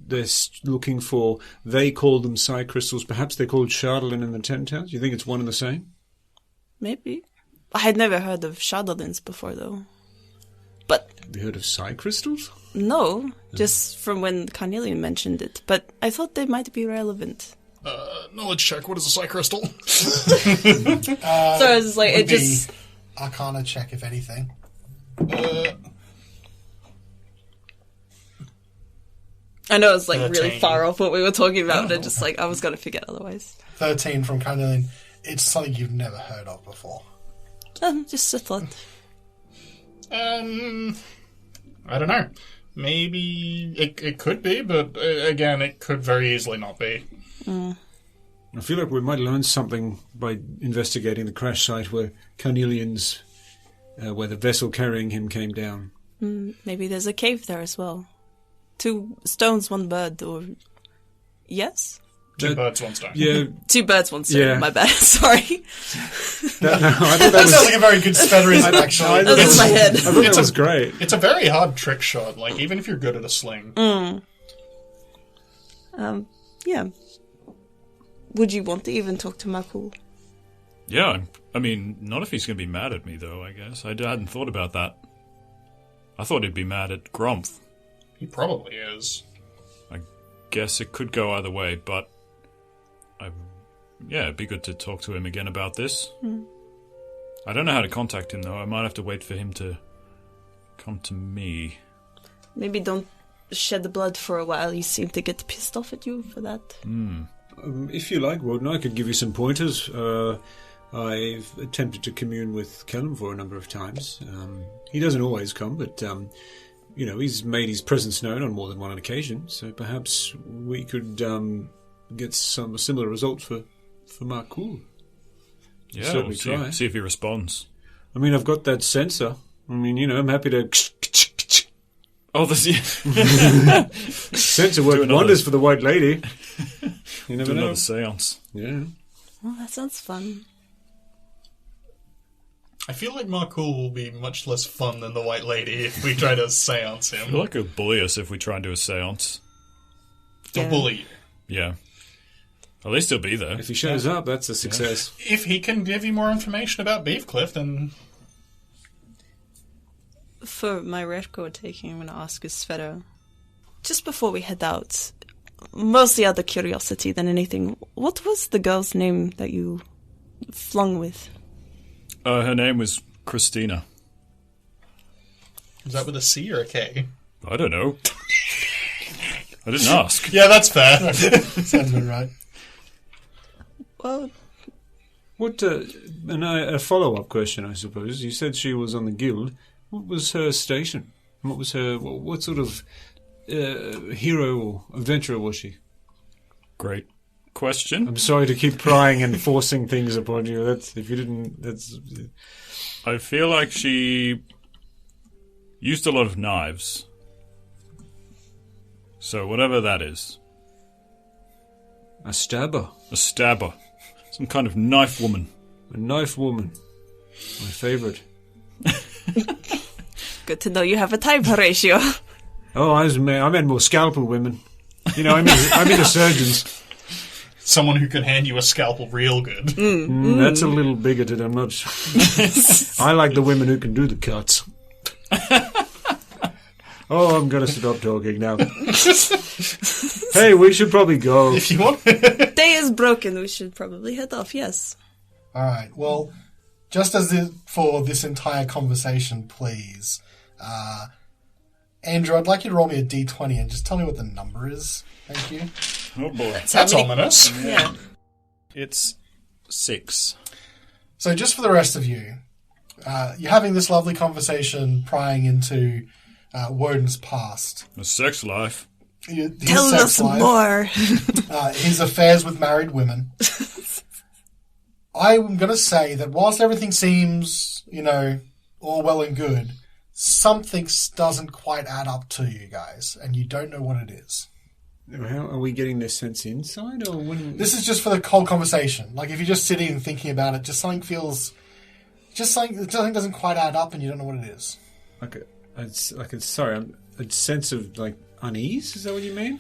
looking for, they called them psi crystals, perhaps they're called Shardolin in the 10 towns? Do you think it's one and the same? Maybe. I had never heard of Shardolins before, though. But Have you heard of psi crystals? no, just from when Carnelian mentioned it. But I thought they might be relevant. Knowledge check, what is a psi crystal? So I was like, Would it be just... Arcana check, if anything. I know it's like really 13. far off what we were talking about, but just like I was gonna forget otherwise. 13 from Carnelian. It's something you've never heard of before. Just a thought. I don't know. Maybe it could be, but again, it could very easily not be. I feel like we might learn something by investigating the crash site where Carnelian's, where the vessel carrying him came down. Maybe there's a cave there as well. 2 stones, 1 bird, or yes? Two birds, one stone. Yeah. Two birds, one stone. Yeah. My bad. Sorry. I thought That sounds like a very good spellerism, actually. That was in my head. I thought that was great. It's a very hard trick shot, like, even if you're good at a sling. Yeah. Would you want to even talk to MacLeod? Yeah, I mean, not if he's going to be mad at me, though, I guess. I hadn't thought about that. I thought he'd be mad at Grumph. He probably is. I guess it could go either way, but it'd be good to talk to him again about this. I don't know how to contact him, though. I might have to wait for him to come to me. Maybe don't shed the blood for a while. He seemed to get pissed off at you for that. If you like, Wodun, I could give you some pointers. I've attempted to commune with Callan for a number of times. He doesn't always come, but, he's made his presence known on more than one occasion, so perhaps we could get some similar results for MacLeod. Yeah, Certainly we'll try. see if he responds. I mean, I've got that sensor. I mean, I'm happy to... Oh, this Sensor worked wonders for the White Lady. You never do know. another seance. Yeah. Well, that sounds fun. I feel like Marcool will be much less fun than the White Lady if we try to seance I him. feel like he'll bully us if we try and do a seance. He'll bully you. Yeah. At least he'll be there. If he shows up, that's a success. If he can give you more information about Beefcliff, then... For my record taking, I'm going to ask you, Svieta. Just before we head out, mostly out of curiosity than anything, what was the girl's name that you flung with? Her name was Christina. Is that with a C or a K? I don't know. I didn't ask. Yeah, that's fair. Sounds about right. Well, What? And a follow-up question, I suppose. You said she was on the guild. What was her station? What was her? What sort of hero or adventurer was she? Great question. I'm sorry to keep prying and forcing things upon you. That's if you didn't. That's. I feel like she used a lot of knives. So whatever that is. A stabber. A stabber. Some kind of knife woman. A knife woman. My favourite. good to know you have a type, Horacio. Oh, I meant more scalpel women. I'm into surgeons. Someone who can hand you a scalpel real good. That's a little bigoted, I'm not sure. I like the women who can do the cuts. Oh, I'm going to stop talking now. Hey, we should probably go. If you want. Day is broken. We should probably head off, yes. All right. Well, just for this entire conversation, please, Andrew, I'd like you to roll me a d20 and just tell me what the number is. Thank you. Oh boy. That's ominous. Yeah. It's 6. So just for the rest of you, you're having this lovely conversation prying into Wodun's past. A sex life. His Tell sex us life, more. his affairs with married women. I'm going to say that whilst everything seems, all well and good, something doesn't quite add up to you guys, and you don't know what it is. How are we getting this sense inside, or when? This is just for the whole conversation. Like, if you're just sitting and thinking about it, something doesn't quite add up, and you don't know what it is. A sense of unease. Is that what you mean?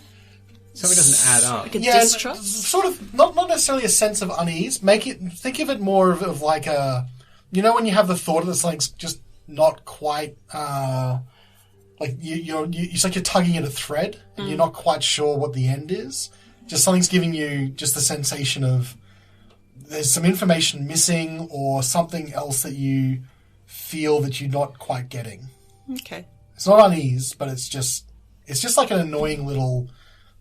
Something doesn't add up. Like a distrust? Sort of, not necessarily a sense of unease. Think of it more of like a, when you have the thought that something's just not quite, it's like you're tugging at a thread and you're not quite sure what the end is. Just something's giving you just the sensation of there's some information missing or something else that you feel that you're not quite getting. Okay. It's not unease, but it's just like an annoying little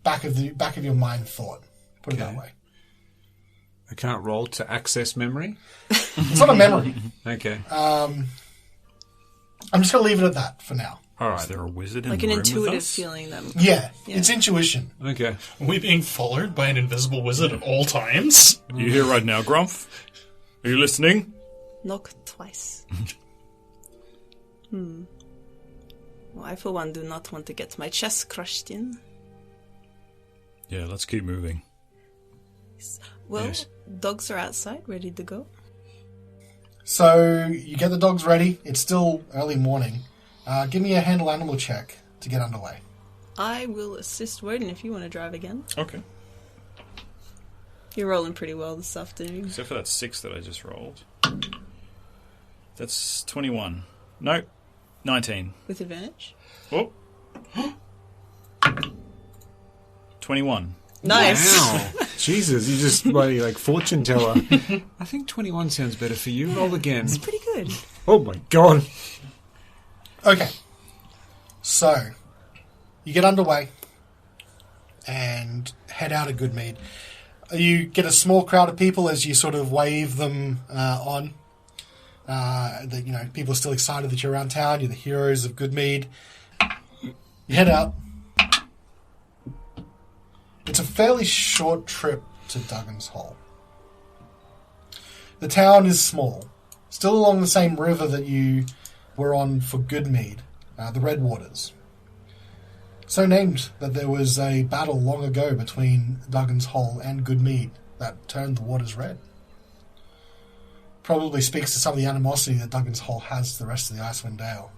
back of your mind thought. Put it that way. I can't roll to access memory. It's not a memory. Okay. I'm just going to leave it at that for now. All Is right. there a wizard in Like the an room with intuitive us? feeling that... Yeah, it's intuition. Okay. Are we being followed by an invisible wizard at all times? Are you here right now, Grumph? Are you listening? Knock twice. Well, I, for one, do not want to get my chest crushed in. Yeah, let's keep moving. Nice. Well, Yes. dogs are outside, ready to go. So you get the dogs ready. It's still early morning. Give me a handle animal check to get underway. I will assist Wodun if you want to drive again. Okay. You're rolling pretty well this afternoon. Except for that 6 that I just rolled. That's 21. Nope. 19. With advantage. Oh. 21. Nice. Wow. Jesus, you just like fortune teller. I think 21 sounds better for you. Roll again. It's pretty good. Oh my god. Okay. So, you get underway and head out of Goodmead. You get a small crowd of people as you sort of wave them on. That people are still excited that you're around town. You're the heroes of Goodmead. You head out. It's a fairly short trip to Duggan's Hole. The town is small, still along the same river that you were on for Goodmead, the Redwaters. So named that there was a battle long ago between Duggan's Hole and Goodmead that turned the waters red. Probably speaks to some of the animosity that Duggan's Hole has to the rest of the Icewind Dale.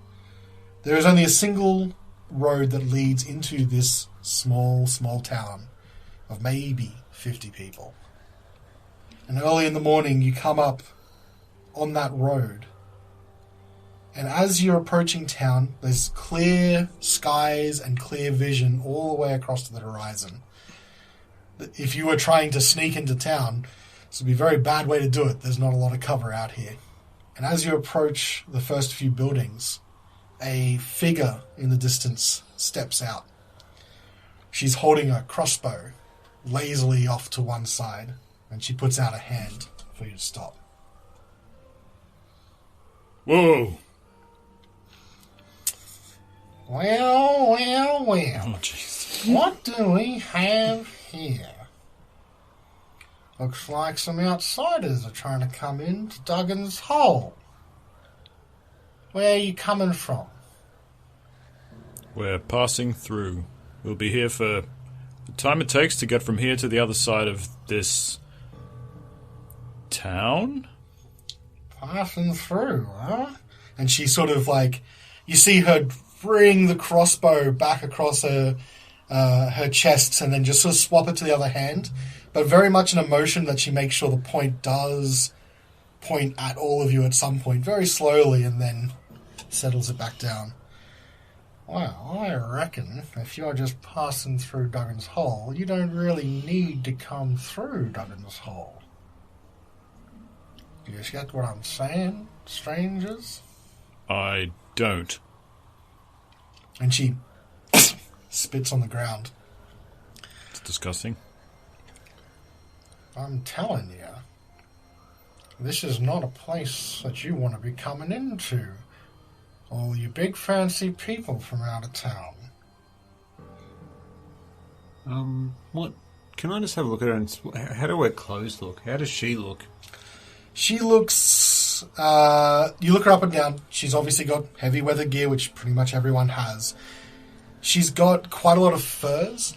There is only a single road that leads into this small town of maybe 50 people. And early in the morning you come up on that road, and as you're approaching town, there's clear skies and clear vision all the way across to the horizon. If you were trying to sneak into town, this would be a very bad way to do it. There's not a lot of cover out here. And as you approach the first few buildings, a figure in the distance steps out. She's holding a crossbow lazily off to one side, and she puts out a hand for you to stop. Whoa! Well. Oh, jeez. What do we have here? Looks like some outsiders are trying to come into Duggan's Hole. Where are you coming from? We're passing through. We'll be here for the time it takes to get from here to the other side of this town? Passing through, huh? And she sort of you see her bring the crossbow back across her chest and then just sort of swap it to the other hand, but very much an emotion that she makes sure the point does point at all of you at some point, very slowly, and then settles it back down. Well, I reckon if you're just passing through Duggan's Hole, you don't really need to come through Duggan's Hole. You just get what I'm saying, strangers? I don't. And she spits on the ground. It's disgusting. I'm telling you, this is not a place that you want to be coming into. All you big fancy people from out of town. What? Can I just have a look at her? And how do her clothes look? How does she look? She looks... you look her up and down. She's obviously got heavy weather gear, which pretty much everyone has. She's got quite a lot of furs,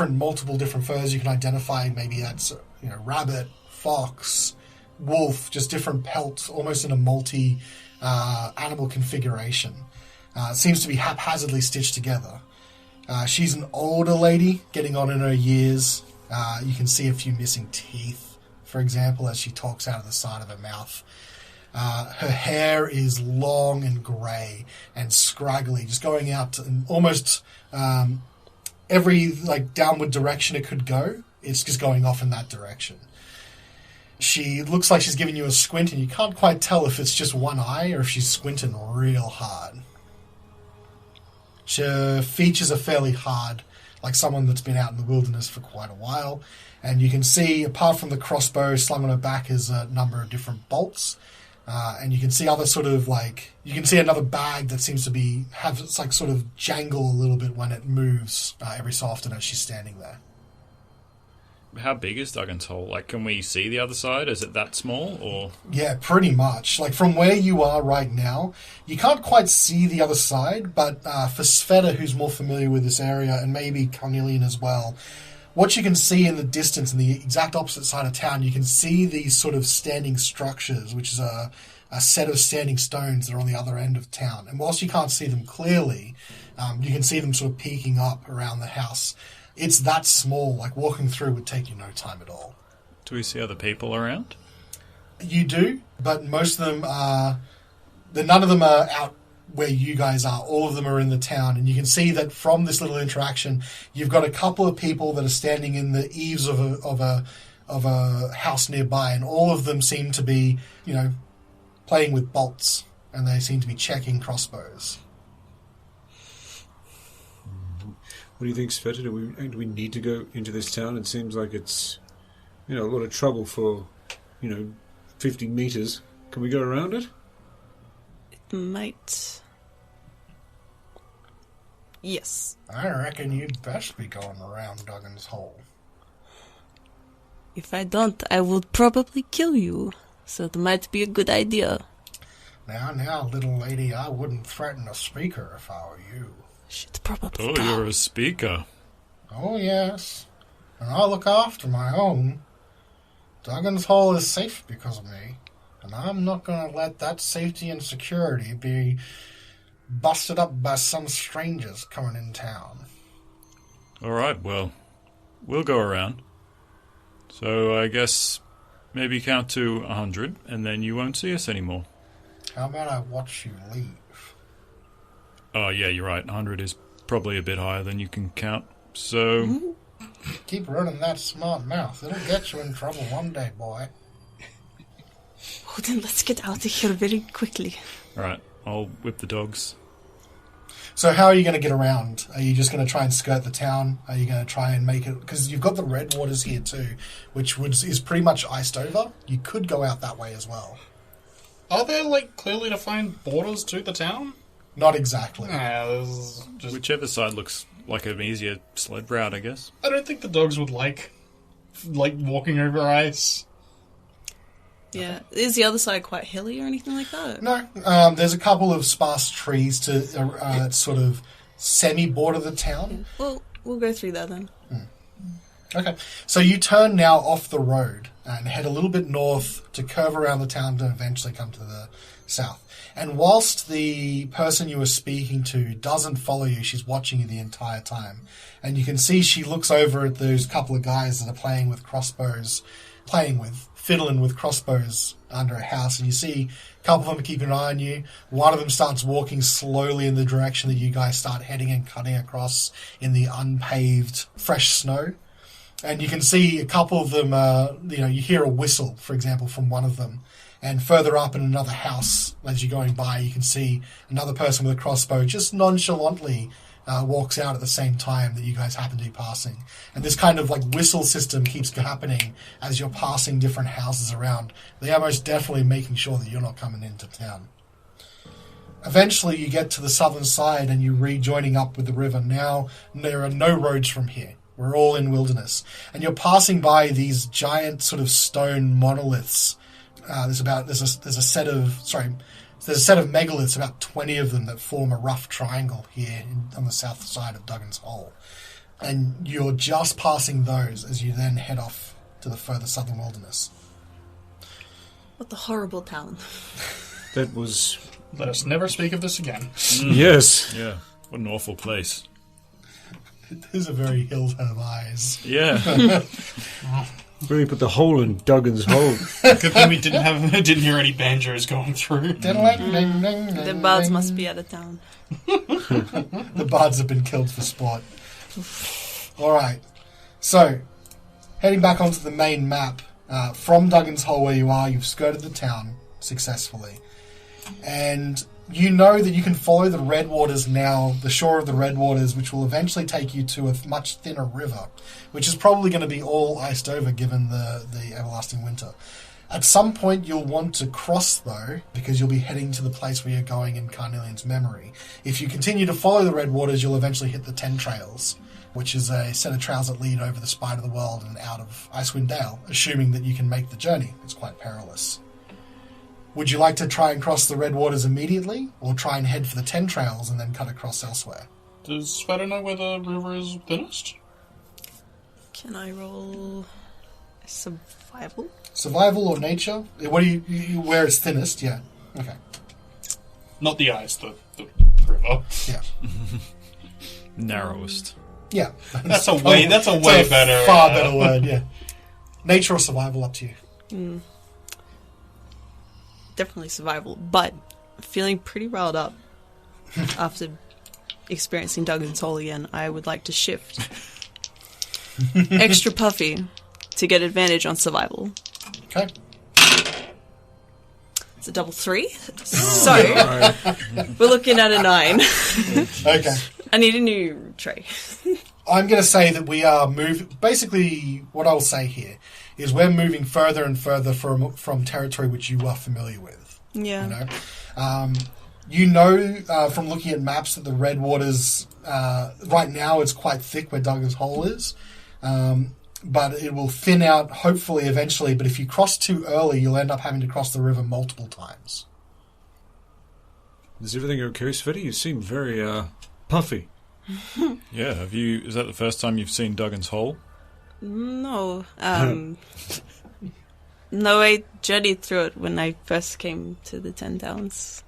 multiple different furs you can identify. Maybe that's, rabbit, fox, wolf, just different pelts, almost in a multi-animal configuration. Seems to be haphazardly stitched together. She's an older lady, getting on in her years. You can see a few missing teeth, for example, as she talks out of the side of her mouth. Her hair is long and grey and scraggly, just going out in almost every downward direction it could go. It's just going off in that direction. She looks like she's giving you a squint, and you can't quite tell if it's just one eye or if she's squinting real hard. Her features are fairly hard, like someone that's been out in the wilderness for quite a while. And you can see, apart from the crossbow slung on her back, is a number of different bolts. And you can see other you can see another bag that seems to sort of jangle a little bit when it moves every so often as she's standing there. How big is Duggan's Hole? Can we see the other side? Is it that small, or...? Yeah, pretty much. From where you are right now, you can't quite see the other side, but for Svieta, who's more familiar with this area, and maybe Carnelian as well, what you can see in the distance, in the exact opposite side of town, you can see these sort of standing structures, which is a set of standing stones that are on the other end of town. And whilst you can't see them clearly, you can see them sort of peeking up around the house. It's that small, like walking through would take you no time at all. Do we see other people around? You do, but most of them are... None of them are out where you guys are. All of them are in the town. And you can see that from this little interaction, you've got a couple of people that are standing in the eaves of a house nearby, and all of them seem to be, playing with bolts, and they seem to be checking crossbows. What do you think, Svieta? Do we need to go into this town? It seems like it's, a lot of trouble for, 50 metres. Can we go around it? It might. Yes. I reckon you'd best be going around Duggan's Hole. If I don't, I will probably kill you. So it might be a good idea. Now, little lady, I wouldn't threaten a speaker if I were you. Should probably Oh, go. you're a speaker. Oh, yes. And I look after my own. Duggan's Hole is safe because of me. And I'm not going to let that safety and security be busted up by some strangers coming in town. All right, well, we'll go around. So I guess maybe count to 100, and then you won't see us anymore. How about I watch you leave? Oh, yeah, you're right. 100 is probably a bit higher than you can count. So... Keep running that smart mouth. It'll get you in trouble one day, boy. Oh, then let's get out of here very quickly. All right, I'll whip the dogs. So how are you going to get around? Are you just going to try and skirt the town? Are you going to try and make it... Because you've got the red waters here too, which is pretty much iced over. You could go out that way as well. Are there, clearly defined borders to the town? Not exactly. There's just... Whichever side looks like an easier sled route, I guess. I don't think the dogs would like walking over ice. Yeah. Is the other side quite hilly or anything like that? No. There's a couple of sparse trees to sort of semi-border the town. Well, we'll go through that then. Okay. So you turn now off the road and head a little bit north to curve around the town to eventually come to the south. And whilst the person you were speaking to doesn't follow you, she's watching you the entire time. And you can see she looks over at those couple of guys that are fiddling with crossbows under a house. And you see a couple of them keeping an eye on you. One of them starts walking slowly in the direction that you guys start heading and cutting across in the unpaved, fresh snow. And you can see a couple of them, you hear a whistle, for example, from one of them. And further up in another house, as you're going by, you can see another person with a crossbow just nonchalantly walks out at the same time that you guys happen to be passing. And this kind of whistle system keeps happening as you're passing different houses around. They are most definitely making sure that you're not coming into town. Eventually you get to the southern side and you're rejoining up with the river. Now there are no roads from here. We're all in wilderness. And you're passing by these giant sort of stone monoliths. There's a set of megaliths, about 20 of them that form a rough triangle here on the south side of Duggan's Hole. And you're just passing those as you then head off to the further southern wilderness. What a horrible town. That was... Let us never speak of this again. Yes. Yeah, what an awful place. Those are very hill to have eyes. Yeah. Really put the hole in Duggan's Hole. Good thing we didn't hear any banjos going through. The bards must be out of town. The bards have been killed for sport. Alright. So, heading back onto the main map, from Duggan's Hole where you are, you've skirted the town successfully. And you know that you can follow the Red Waters now, the shore of the Red Waters, which will eventually take you to a much thinner river, which is probably going to be all iced over given the everlasting winter. At some point you'll want to cross, though, because you'll be heading to the place where you're going in Carnelian's memory. If you continue to follow the Red Waters, you'll eventually hit the 10 Trails, which is a set of trails that lead over the Spite of the World and out of Icewind Dale, assuming that you can make the journey. It's quite perilous. Would you like to try and cross the Red Waters immediately, or try and head for the 10 Trails and then cut across elsewhere? Does Svieta know where the river is thinnest? Can I roll survival? Survival or nature? What do you where it's thinnest? Yeah. Okay. Not the ice, the river. Yeah. Narrowest. Yeah. That's a way better. Far better word. Yeah. Nature or survival, up to you. Definitely survival, but feeling pretty riled up after experiencing Duggan's Hole again. I would like to shift extra puffy to get advantage on survival. Okay. It's a double 3, so we're looking at a 9. Okay. I need a new tray. I'm going to say that we are basically, what I'll say here is we're moving further and further from territory which you are familiar with. Yeah. You know, from looking at maps that the Red Waters, right now it's quite thick where Duggan's Hole is. But it will thin out, hopefully, eventually. But if you cross too early, you'll end up having to cross the river multiple times. Is everything okay, Svieta? You seem very puffy. Yeah, is that the first time you've seen Duggan's Hole? No. No, I journeyed through it when I first came to the 10 Towns.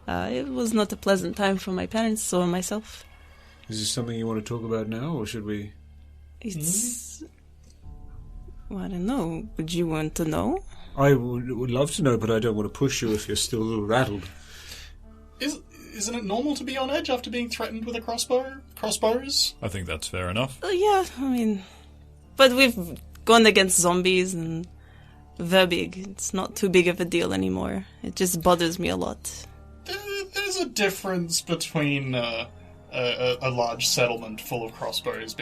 It was not a pleasant time for my parents or myself. Is this something you want to talk about now, or should we... It's... Well, I don't know. Would you want to know? I would love to know, but I don't want to push you if you're still a little rattled. Isn't it normal to be on edge after being threatened with a crossbows? I think that's fair enough. Yeah, I mean... But we've gone against zombies and they're big. It's not too big of a deal anymore. It just bothers me a lot. There's a difference between a large settlement full of crossbows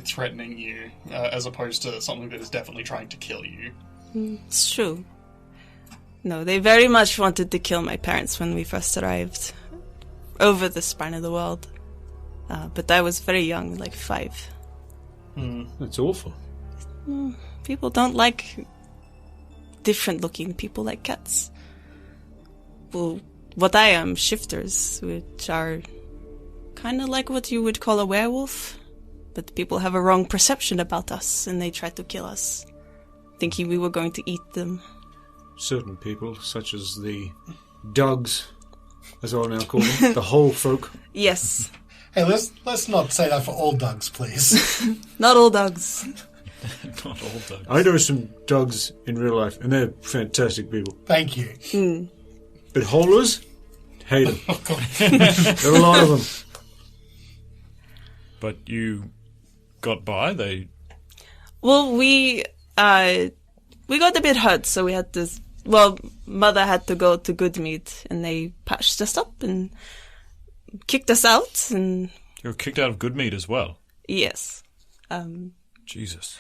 threatening you, as opposed to something that is definitely trying to kill you. It's true. No, they very much wanted to kill my parents when we first arrived over the span of the world. But I was very young, like 5. That's awful. People don't like different-looking people like cats. Well, what I am, shifters, which are kind of like what you would call a werewolf. But people have a wrong perception about us, and they tried to kill us, thinking we were going to eat them. Certain people, such as the Dugs, as I'll now call them, the whole folk. Yes. Hey, let's not say that for all Dugs, please. Not all dogs. Not all Dugs. I know some Dugs in real life, and they're fantastic people. Thank you. But Holers, hate them. There are a lot of them. But you got by? Well, we got a bit hurt, so we had to... Well, Mother had to go to Goodmead, and they patched us up and kicked us out, and... You were kicked out of Goodmead as well? Yes. Jesus.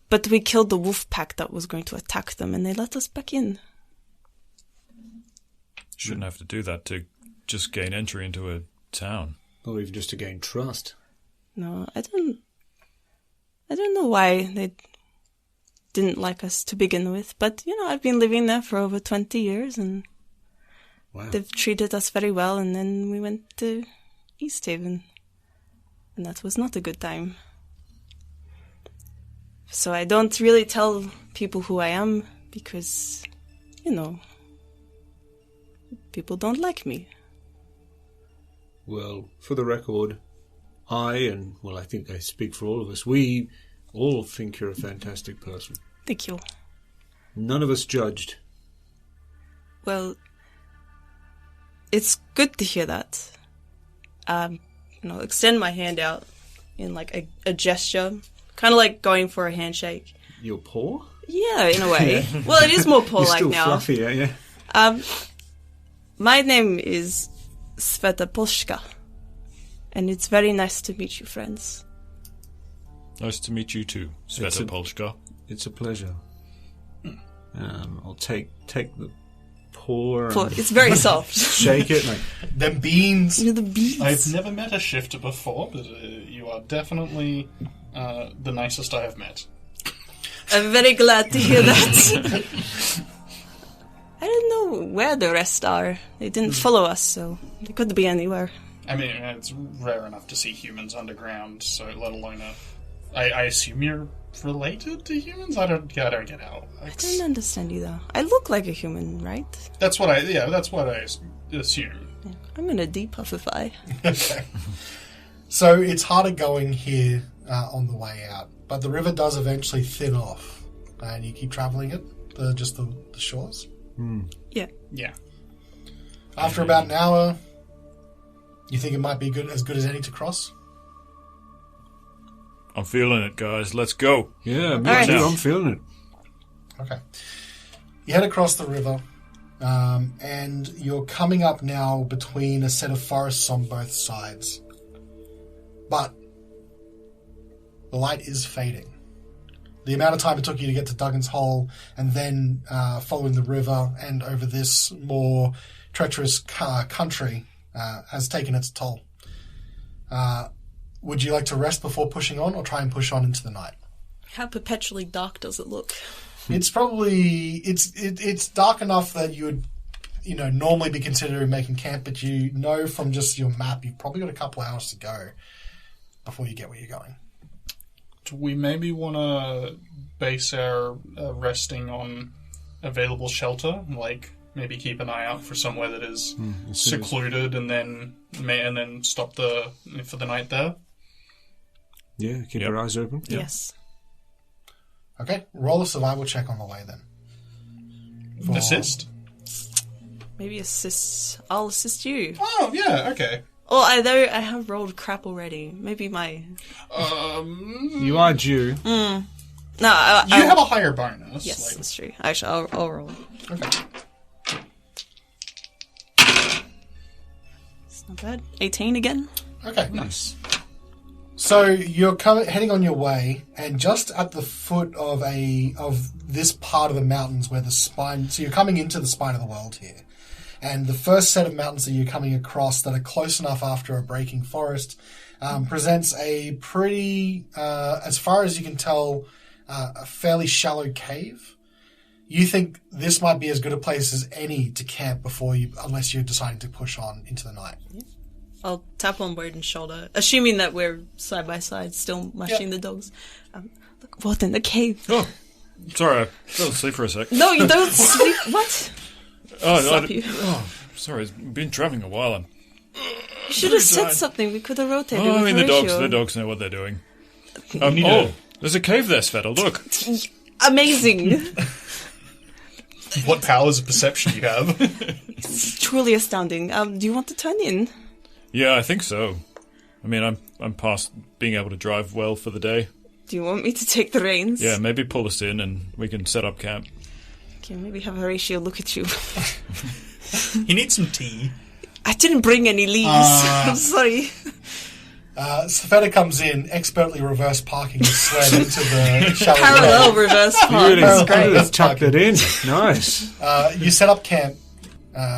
But we killed the wolf pack that was going to attack them, and they let us back in. Shouldn't have to do that to just gain entry into a town. Or even just to gain trust. No, I don't know why they didn't like us to begin with, but, I've been living there for over 20 years, and they've treated us very well, and then we went to East Haven, and that was not a good time. So I don't really tell people who I am, because, people don't like me. Well, for the record, I think I speak for all of us, we all think you're a fantastic person. Thank you. None of us judged. Well, it's good to hear that. Extend my hand out in like a gesture, kind of like going for a handshake. Your paw? Yeah, in a way. Well, it is more paw-like You're still now. Fluffy, yeah. My name is Svieta Polska, and it's very nice to meet you, friends. Nice to meet you too, Svieta Polska. It's a pleasure. I'll take the paw. It's very soft. Shake it. Them beans. The beans. I've never met a shifter before, but you are definitely the nicest I have met. I'm very glad to hear that. I don't know where the rest are. They didn't follow us, so they could be anywhere. I mean, it's rare enough to see humans underground, so let alone a I assume you're related to humans? I don't get how. I don't understand either. I look like a human, right? That's what I assume. Yeah. I'm gonna depuffify. Okay. So it's harder going here on the way out, but the river does eventually thin off, and you keep travelling it, just the shores. Yeah. Yeah. After about an hour, you think it might be as good as any to cross? I'm feeling it, guys. Let's go. Yeah, me right. too. I'm feeling it. Okay. You head across the river, and you're coming up now between a set of forests on both sides. But the light is fading. The amount of time it took you to get to Duggan's Hole and then following the river and over this more treacherous country has taken its toll. Would you like to rest before pushing on or try and push on into the night? How perpetually dark does it look? It's probably it's dark enough that you would normally be considering making camp, but you know from just your map you've probably got a couple hours to go before you get where you're going. Do we maybe want to base our resting on available shelter? Like maybe keep an eye out for somewhere that is secluded, and then stop for the night there. Yeah, keep your eyes open. Yep. Yes. Okay, roll a survival check on the way then. Assist? Maybe assist. I'll assist you. Oh, yeah, okay. Or although I have rolled crap already. Maybe my... You are due. No, You have a higher bonus. Yes, like- that's true. Actually, I'll roll. Okay. It's not bad. 18 again. Okay. Nice. So you're heading on your way, and just at the foot of this part of the mountains where the spine... So you're coming into the spine of the world here. And the first set of mountains that you're coming across that are close enough after a breaking forest presents a pretty, as far as you can tell, a fairly shallow cave. You think this might be as good a place as any to camp unless you're deciding to push on into the night. Yeah. I'll tap on Wodun's shoulder, assuming that we're side by side, still mushing the dogs. Look, Wodun, the cave. Oh, sorry, I fell asleep for a sec. No, you don't sleep. What? Slap you. Sorry, it's been travelling a while. You should have said something. We could have rotated. I with mean, Horacio. the dogs know what they're doing. There's a cave there, Sveta. Look. Amazing. What powers of perception you have. It's truly astounding. Do you want to turn in? Yeah, I think so. I mean, I'm past being able to drive well for the day. Do you want me to take the reins? Yeah, maybe pull us in and we can set up camp. Okay, maybe have Horacio look at you. You need some tea. I didn't bring any leaves. I'm sorry. Svieta comes in, expertly reverse parking the sled into the shallow Parallel well. reverse You park. really, That's great. really tucked it in. Nice. You set up camp,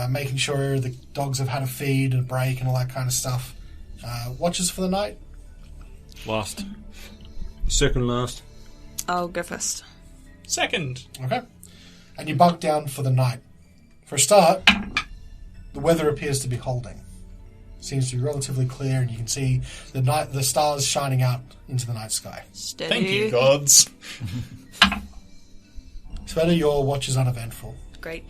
making sure the dogs have had a feed and a break and all that kind of stuff. Watches for the night? Last. Second last. I'll go first. Second. Okay. And you bunk down for the night. For a start, the weather appears to be holding. Seems to be relatively clear, and you can see the stars shining out into the night sky. Steady. Thank you, gods. Svieta, your watch is uneventful. Great.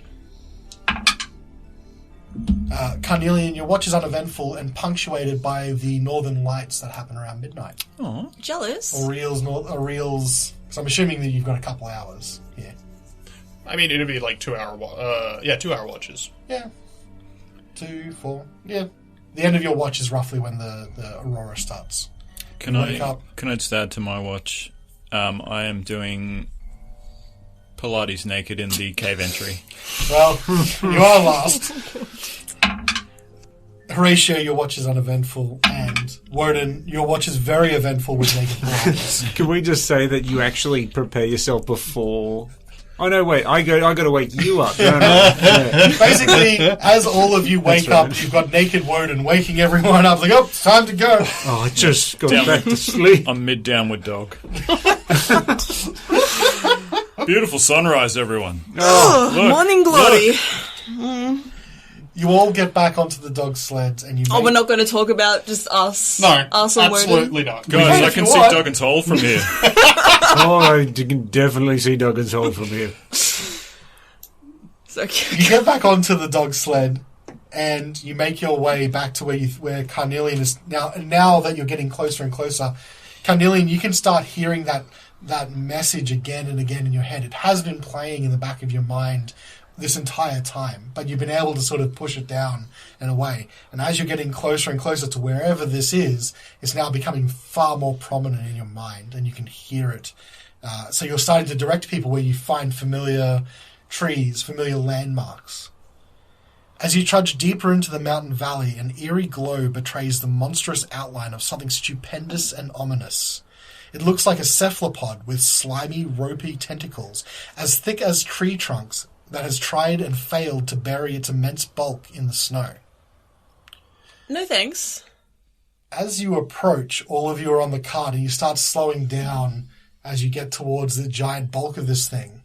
Carnelian, your watch is uneventful and punctuated by the northern lights that happen around midnight. Oh. Jealous? Oriel's. So I'm assuming that you've got a couple hours here. I mean, it'd be like 2 hour 2 hour watches. Yeah. 2, 4. Yeah. The end of your watch is roughly when the aurora starts. Can Wake up. I just add to my watch? I am doing Pilates naked in the cave entry. Well, you are last. Horacio, your watch is uneventful, and Wodun, your watch is very eventful with naked Pilates. Can we just say that you actually prepare yourself before? Oh no! Wait, I got to wake you up. Don't I? Yeah. Basically, as all of you wake up, you've got naked Wodun waking everyone up. Like, oh, it's time to go. Oh, I just got back to sleep. I'm mid-downward dog. Beautiful sunrise, everyone. Oh, look, morning glory. You all get back onto the dog sleds and you Oh, we're not going to talk about just us. No, us and absolutely not. Guys, I if can you see want. Duggan's hole from here. I can definitely see Duggan's hole from here. It's okay. You get back onto the dog sled and you make your way back to where Carnelian is now. And now that you're getting closer and closer, Carnelian, you can start hearing that message again and again in your head. It has been playing in the back of your mind this entire time, but you've been able to sort of push it down and away. And as you're getting closer and closer to wherever this is, it's now becoming far more prominent in your mind, and you can hear it. So you're starting to direct people where you find familiar trees, familiar landmarks. As you trudge deeper into the mountain valley, an eerie glow betrays the monstrous outline of something stupendous and ominous. It looks like a cephalopod with slimy, ropey tentacles, as thick as tree trunks, that has tried and failed to bury its immense bulk in the snow. No thanks. As you approach, all of you are on the cart and you start slowing down as you get towards the giant bulk of this thing.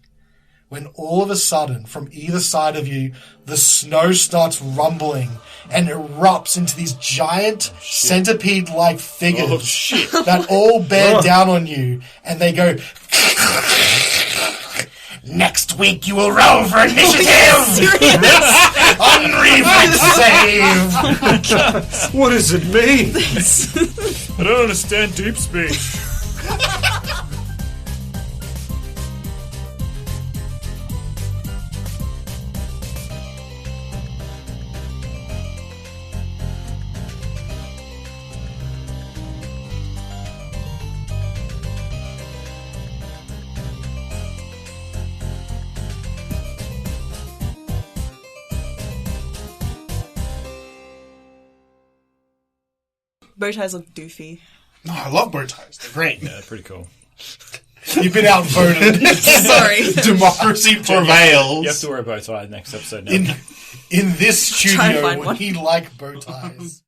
When all of a sudden, from either side of you, the snow starts rumbling and erupts into these giant centipede-like figures that all bear down on you, and they go... Next week you will roll for initiative on Reflex Save. What does it mean? I don't understand deep speech. Bow ties look doofy. No, I love bow ties. They're great. Yeah, pretty cool. You've been outvoted. Sorry. Democracy prevails. You have to wear a bow tie next episode now. In this Try and studio, find would one. he like bow ties?